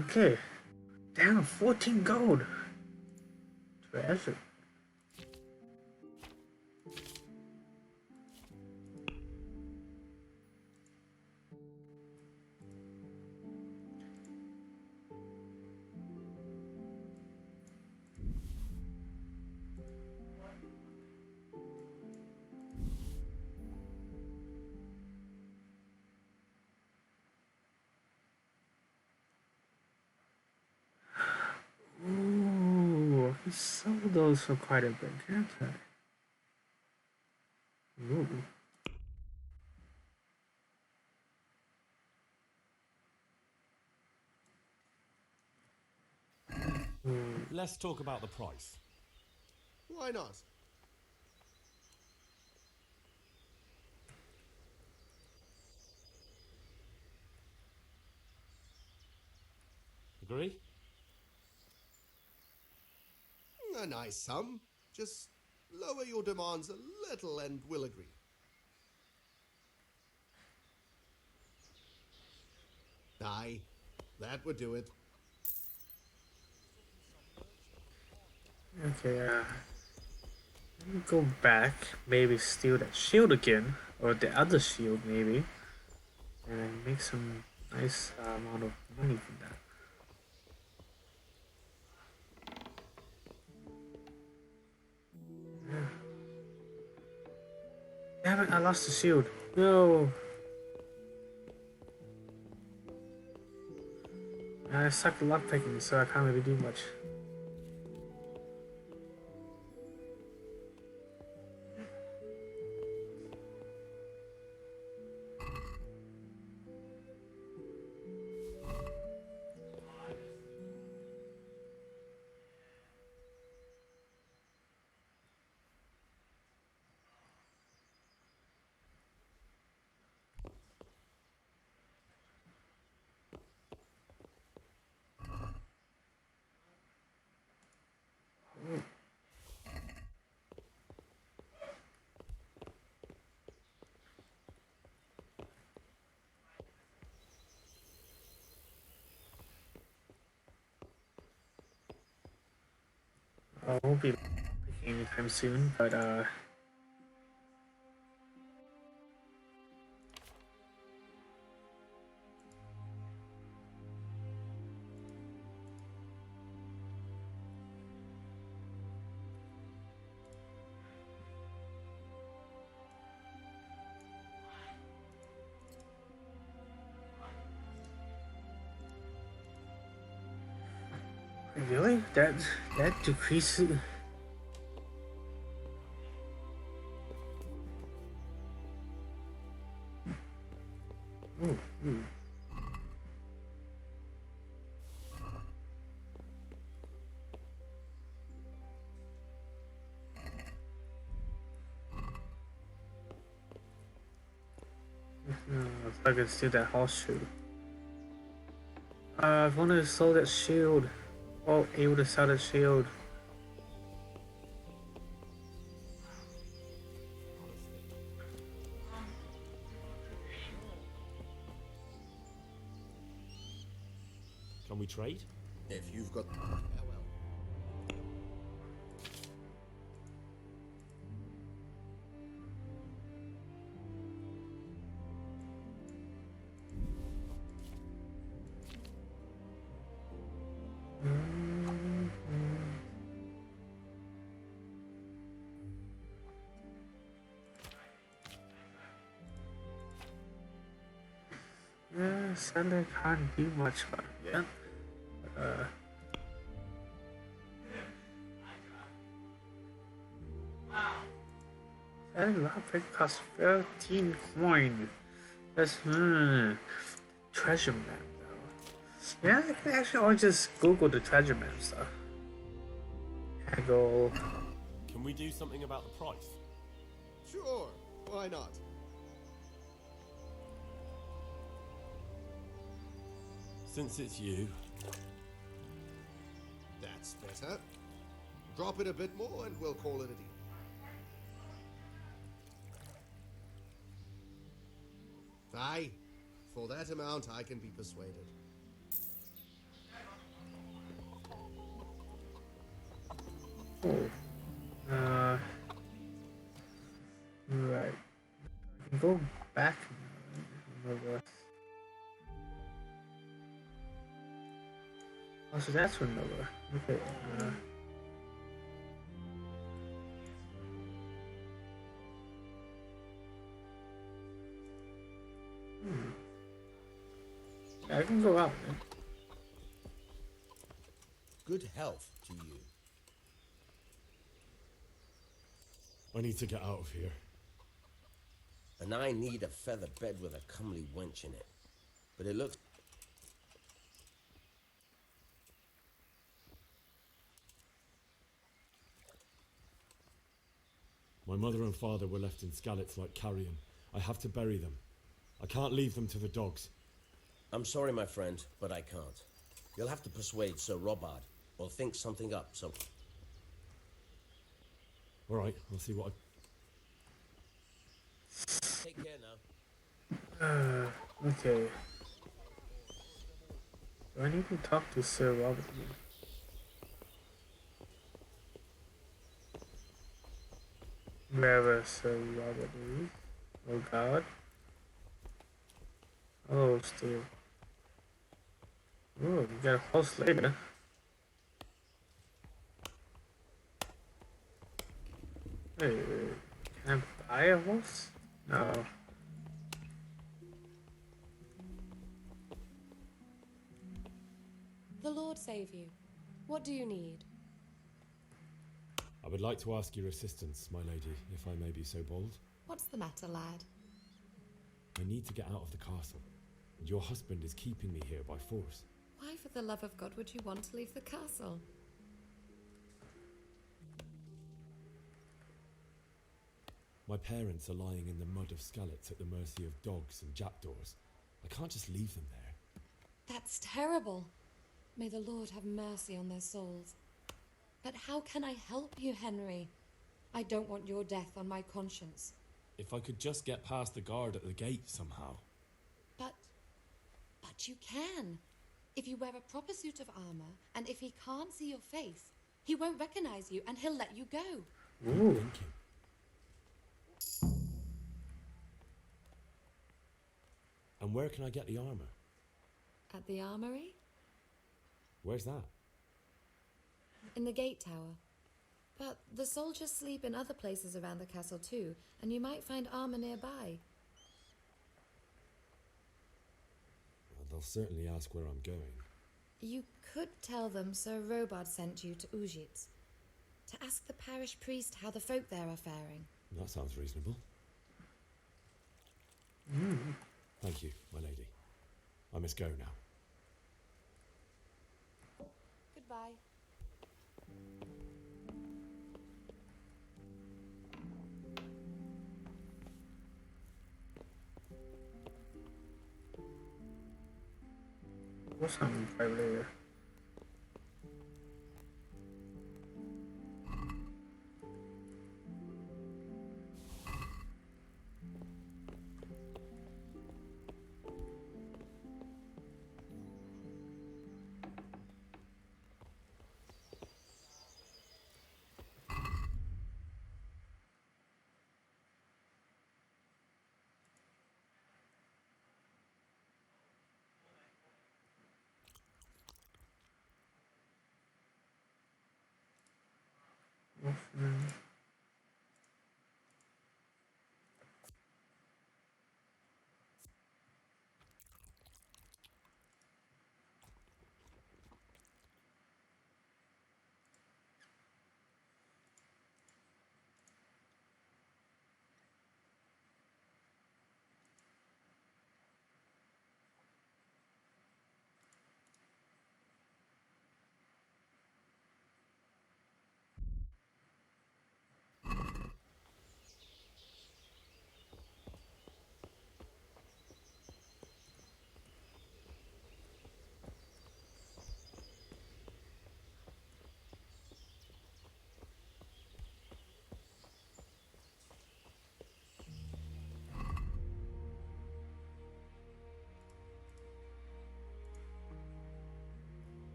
Okay. Damn, 14 gold. Treasure. Ooh, he sold those for quite a bit, can't I? Ooh. Let's talk about the price. Why not? Agree? A nice sum. Just lower your demands a little and we'll agree. Aye, that would do it. Okay, let me go back, maybe steal that shield again, or the other shield maybe, and make some nice amount of money from that. Yeah. Damn it, I lost the shield. No. I suck at lockpicking, so I can't really do much. I won't be picking anytime soon, but really? That decreases. Ooh. If I could steal that horseshoe. I wanted to sell that shield. Oh, able to sell that shield. Can we trade? If you've got... Yeah, Sunday can't do much about it, yeah. That lockpick costs 13 coin. That's treasure map though. Yeah, I can actually always just Google the treasure map stuff. Haggle. Can we do something about the price? Sure, why not? Since it's you. That's better. Drop it a bit more and we'll call it a deal. Aye, for that amount I can be persuaded. Oh. Right. I can go back now. Remember. Oh, so that's Renova. Okay. Yeah, I can go out, man. Good health to you. I need to get out of here. And I need a feather bed with a comely wench in it. But it looks... My mother and father were left in Skalitz like carrion. I have to bury them. I can't leave them to the dogs. I'm sorry, my friend, but I can't. You'll have to persuade Sir Robard, or think something up, so... All right, I'll see what I... Take care now. Okay. Do I need to talk to Sir Robert? Wherever Sir Robert is. Oh God. Oh, still. Oh, you got a horse later. Hey, can I buy a horse? No. The Lord save you. What do you need? I would like to ask your assistance, my lady, if I may be so bold. What's the matter, lad? I need to get out of the castle, and your husband is keeping me here by force. Why, for the love of God, would you want to leave the castle? My parents are lying in the mud of Skalitz at the mercy of dogs and jackdaws. I can't just leave them there. That's terrible. May the Lord have mercy on their souls. But how can I help you, Henry? I don't want your death on my conscience. If I could just get past the guard at the gate somehow. But you can. If you wear a proper suit of armor, and if he can't see your face, he won't recognize you and he'll let you go. Ooh. Thank you. And where can I get the armor? At the armory? Where's that? In the gate tower. But the soldiers sleep in other places around the castle too, and you might find armor nearby. Well, they'll certainly ask where I'm going. You could tell them Sir Robard sent you to Ujitz, to ask the parish priest how the folk there are faring. That sounds reasonable. Thank you, my lady. I must go now. Goodbye. What's happening over there?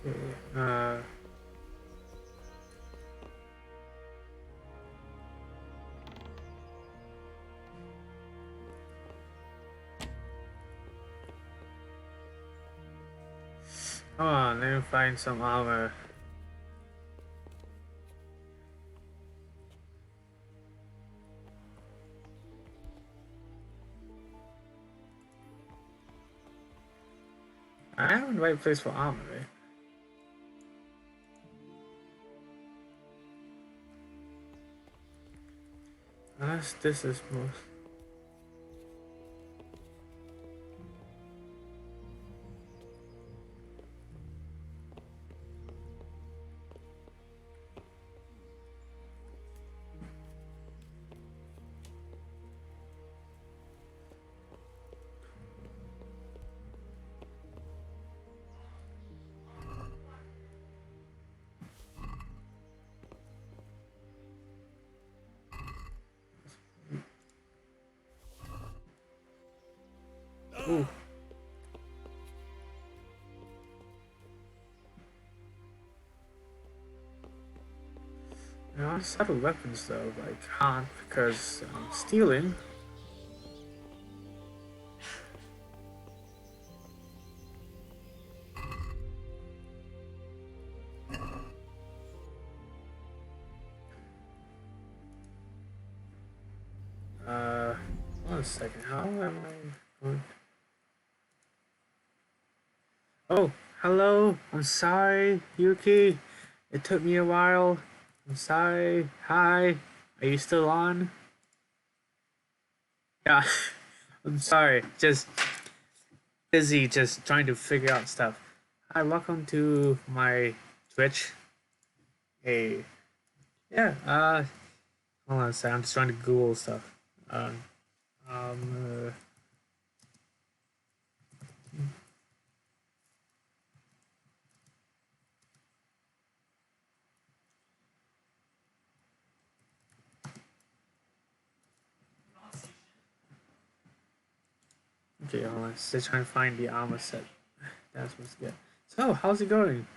Okay. Come on, let me find some armor. I am in the right place for armor, right? Unless this is most. Ooh. You know, I just have weapons though, but I can't because I'm stealing. One second. How am I going? Oh, hello. I'm sorry, Yuki. It took me a while. I'm sorry. Hi. Are you still on? Yeah. I'm sorry. Just busy just trying to figure out stuff. Hi, welcome to my Twitch. Hey. Yeah, hold on a second. I'm just trying to Google stuff. Um, okay, hold on. Still trying to find the armor set that I'm supposed to get. So, how's it going?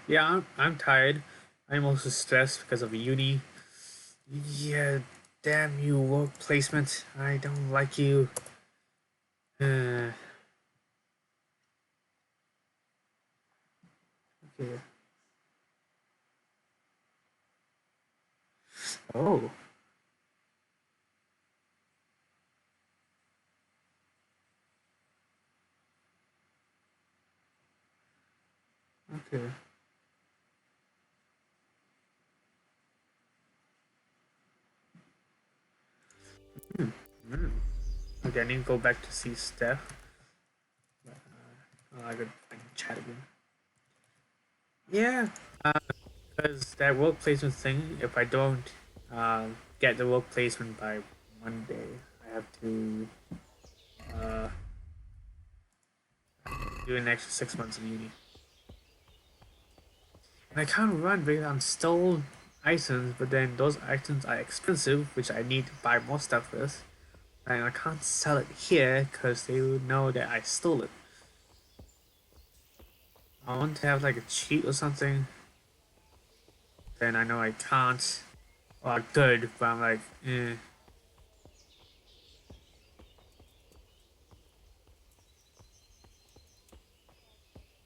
Yeah, I'm tired. I'm also stressed because of uni. Yeah, damn you, work placement. I don't like you. Okay. Oh. Okay. Okay, I need to go back to see Steph. I could chat again. Yeah, because that work placement thing, if I don't get the work placement by Monday, I have to do an extra 6 months of uni. And I can't run because I'm still items, but then those items are expensive, which I need to buy more stuff with. And I can't sell it here because they would know that I stole it. I want to have like a cheat or something. Then I know I can't. Or I could, but I'm like, eh.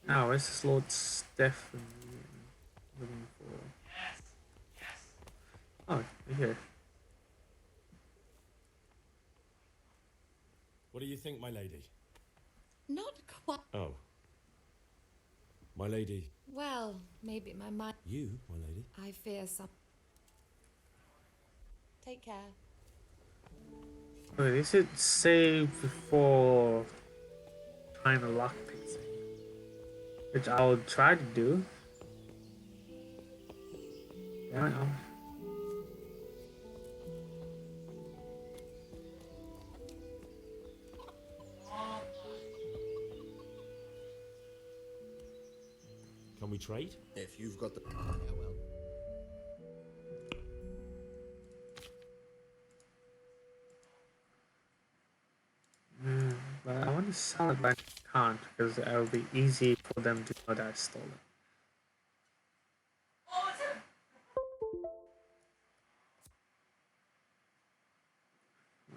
Oh, where's this Lord Stephen looking for? Oh, right here. What do you think, my lady? Not quite. Oh. My lady. Well, maybe my mind. You, my lady? I fear some. Take care. Wait, is it save before trying to lockpick thing? Which I'll try to do. Yeah, I know. Can we trade? If you've got the... Yeah, well. But I want to sell it, but I can't because it will be easy for them to know that I stole it.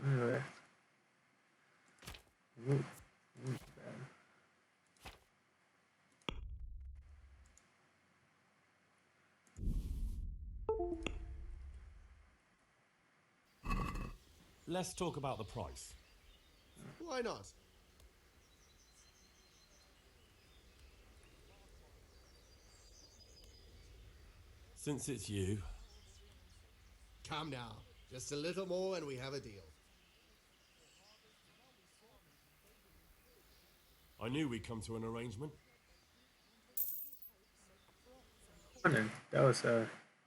Anyway. Ooh, ooh, bad. Let's talk about the price. Why not? Since it's you, Come now. Just a little more and we have a deal. I knew we'd come to an arrangement. That was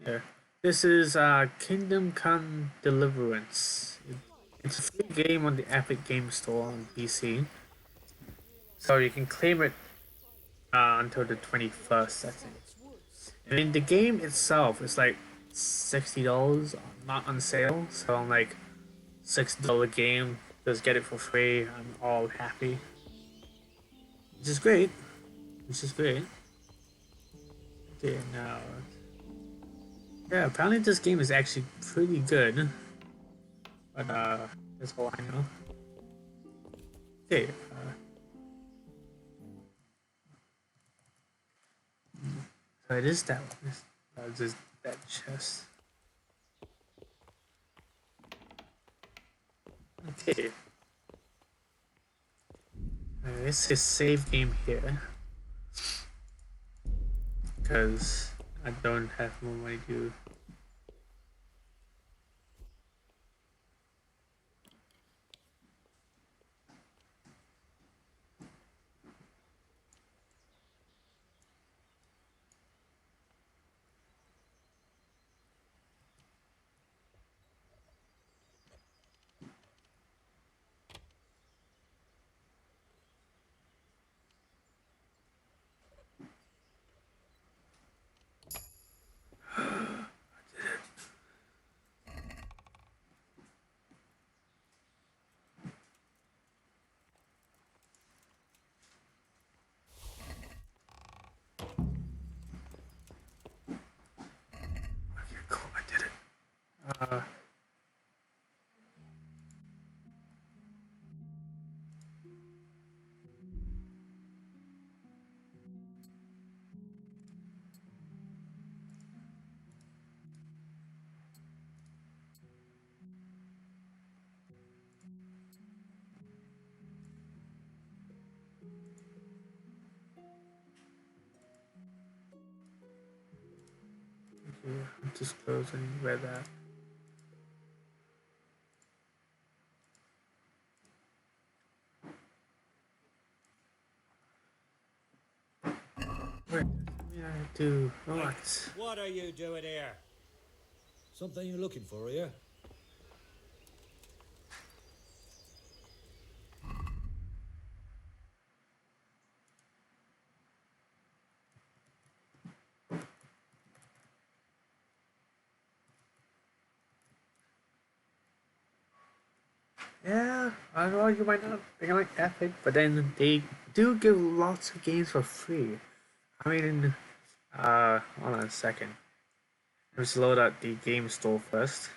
yeah. This is Kingdom Come Deliverance. It's a free game on the Epic Game Store on PC. So you can claim it until the 21st, I think. And in the game itself, it's like $60, not on sale. So I'm like, $6 game, just get it for free. I'm all happy. Which is great. Which is great. Okay, now. Yeah, apparently this game is actually pretty good. But that's all I know. Okay. So it is that one. Just that chest. Okay. This is save game here. Because I don't have more money to. Cool, I did it. Okay, I'm just closing where that. What did I do? What? What are you doing here? Something you're looking for here? Yeah, I know you might not think I like Epic, but then they do give lots of games for free. I mean, hold on a second. Let's load up the game store first.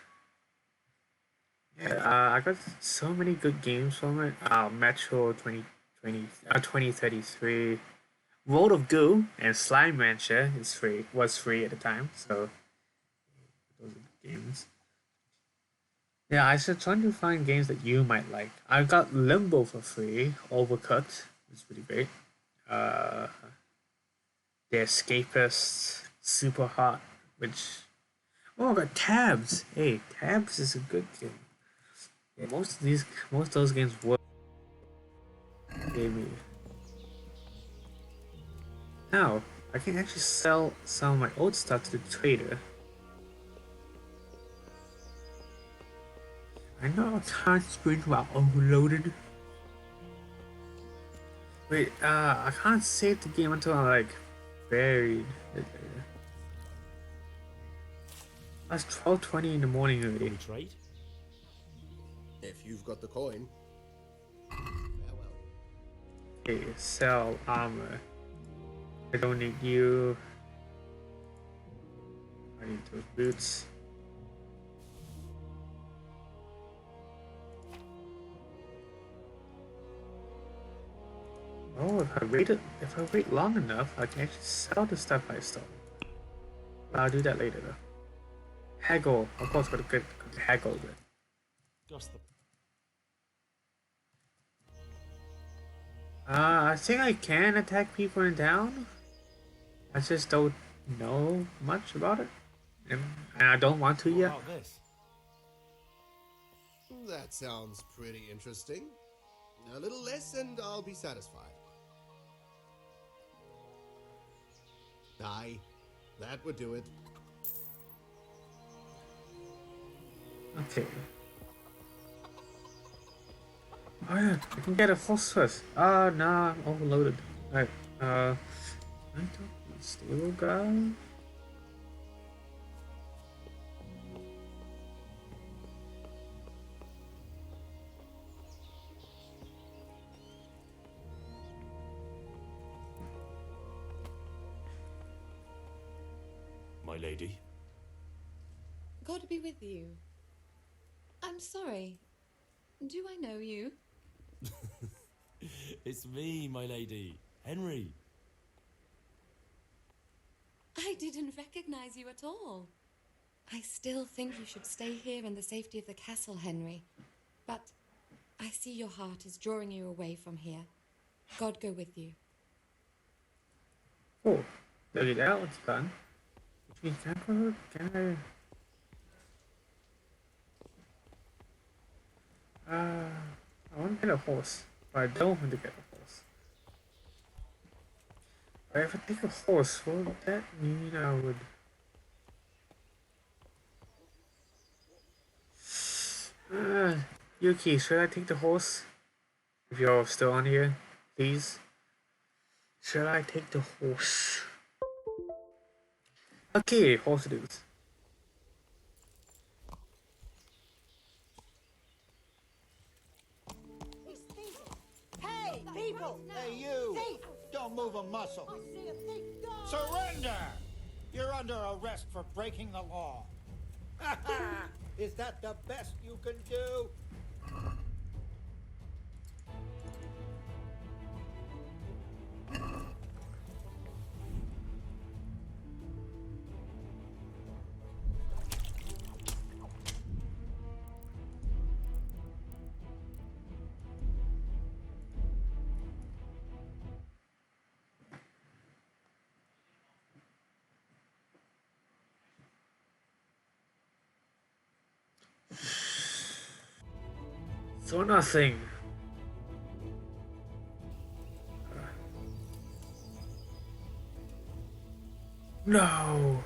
Yeah, I got so many good games from it. Metro 2033, World of Goo, and Slime Rancher was free at the time, so those are the games. Yeah, I should try to find games that you might like. I got Limbo for free, Overcooked, it's pretty great. The Escapist, Super Hot, which... Oh, I got Tabs! Hey, Tabs is a good game. Yeah, most of those games work. Maybe. Now, I can actually sell some of my old stuff to the trader. I know I can't sprint while overloaded. Wait, I can't save the game until I'm like buried. That's 12:20 in the morning already. Trade? If you've got the coin. Okay, sell armor. I don't need you. I need those boots. Oh, if I wait long enough, I can actually sell the stuff I stole. But I'll do that later though. Haggle, of course, got to haggle with. Just the I think I can attack people in town. I just don't know much about it, and I don't want to yet. How about this? That sounds pretty interesting. A little less and I'll be satisfied. Aye, that would do it. Okay. Oh yeah, I can get a horse first. Nah, I'm overloaded. Alright, I don't stable guy. My lady. God be with you. I'm sorry. Do I know you? It's me, my lady. Henry. I didn't recognize you at all. I still think you should stay here in the safety of the castle, Henry. But I see your heart is drawing you away from here. God go with you. Oh, look at that, it's done. Which means can I want to get a horse, but I don't want to get a horse. If I take a horse, would that mean I would... Yuki, should I take the horse? If you're still on here, please. Should I take the horse? Okay, horse it is. Hey, people! Hey, you! Don't move a muscle. Surrender! You're under arrest for breaking the law. Is that the best you can do? So nothing. No.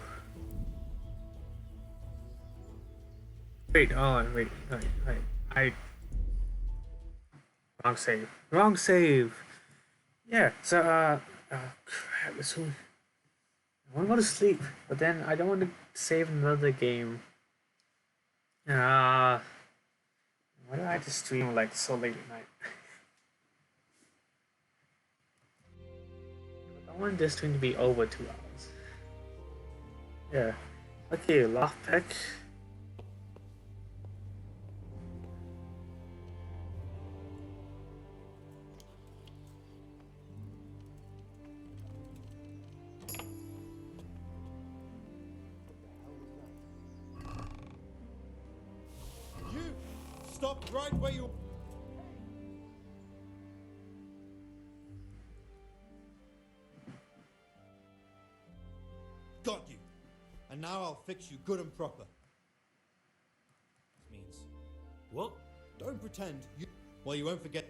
Wait, wait. Wrong save. Wrong save. Yeah, so, crap, so... I want to go to sleep, but then I don't want to save another game. Why do I have to stream like so late at night? I want this stream to be over 2 hours. Yeah. Okay, lockpick. You stop right where you. Got you. And now I'll fix you good and proper. This means. What? Don't pretend you. Well, you won't forget.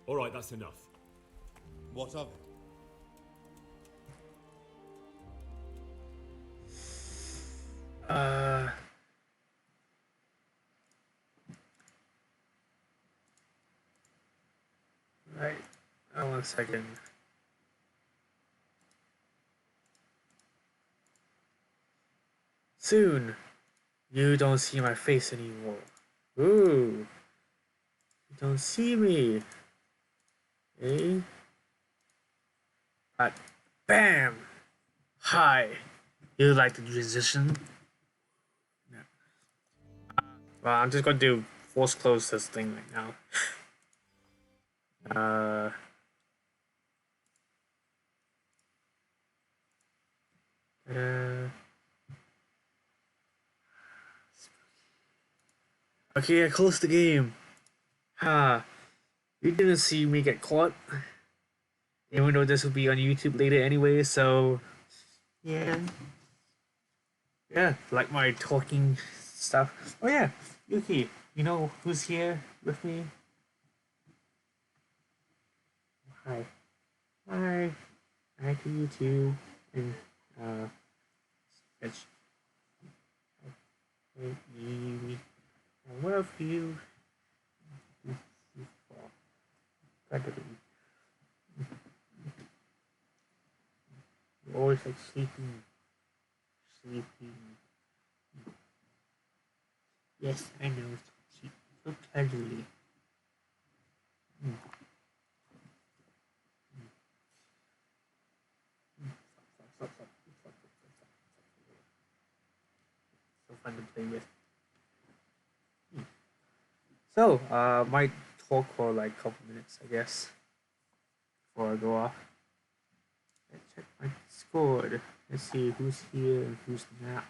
All right, that's enough. What of it? a second. Soon, you don't see my face anymore. Ooh, you don't see me. Eh? But bam! Hi. You like the transition? No. Well, I'm just gonna do force close this thing right now. Okay, I closed the game. Ha! You didn't see me get caught. Even though this will be on YouTube later anyway, so yeah. Yeah, like my talking stuff. Oh yeah, Yuki, you know who's here with me? Hi. Hi. Hi to you too. And it's you. I love you. You're always like sleeping. Sleeping. Yes, I know. So casually. So fun to play with. So, might talk for like a couple minutes, I guess, before I go off. Let's check my Discord. Let's see who's here and who's not.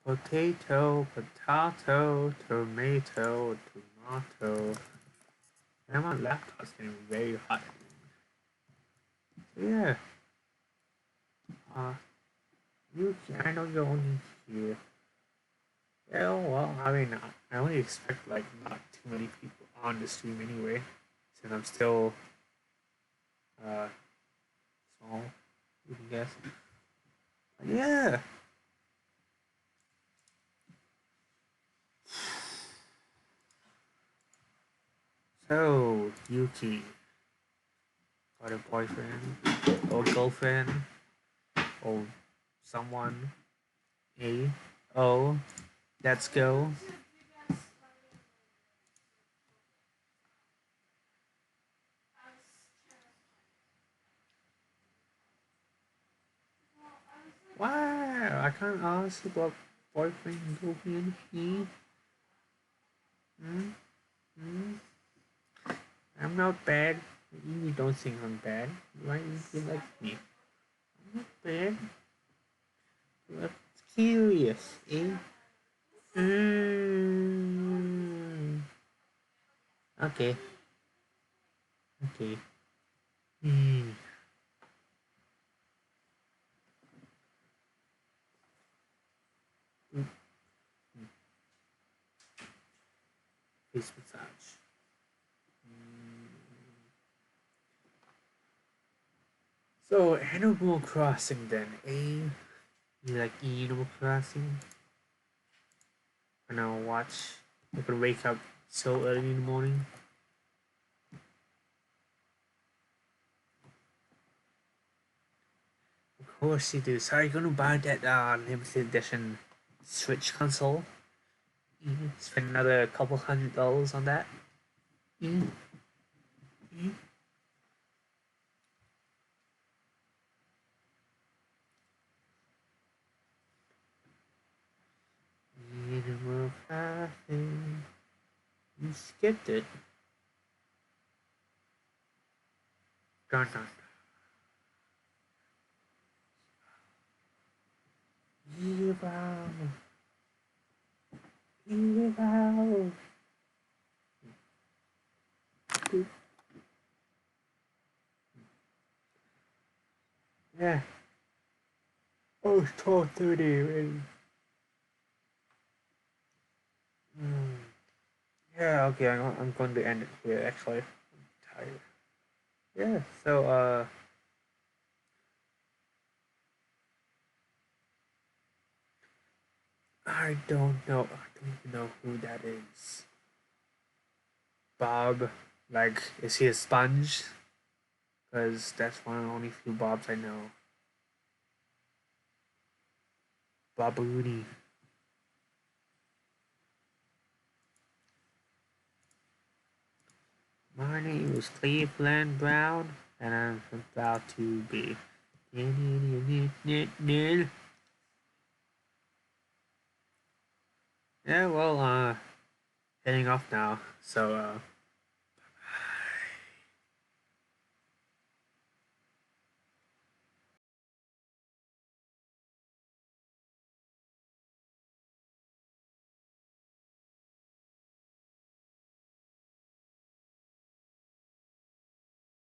Potato, potato, tomato, tomato. And my laptop's getting very hot. So yeah. I know you're only here. Yeah, well, I mean, I only expect like not too many people on the stream anyway, since I'm still small, you can guess. But yeah. So, Yuki, got a boyfriend, or girlfriend, or someone, let's go. Wow, I can't ask about boyfriend and girlfriend. I'm not bad. You don't think I'm bad. Why you like me? I'm not bad. You're curious, eh? Okay. Okay. Face massage. So, Animal Crossing then, eh? You like Animal Crossing? And I'll watch. I could wake up so early in the morning. Of course you do. So are you gonna buy that limited edition Switch console? Spend another couple $100 on that? Animal Crossing. You skipped it. Dun dun. Evil. Evil. Yeah. Oh, it's 12:30 already. Yeah, okay, I'm going to end it here, actually. I'm tired. Yeah, so, I don't know. I don't even know who that is. Bob, like, is he a sponge? Because that's one of the only few Bobs I know. Baboony. My name is Cleveland Brown, and I'm about to be. Yeah, well, heading off now. So,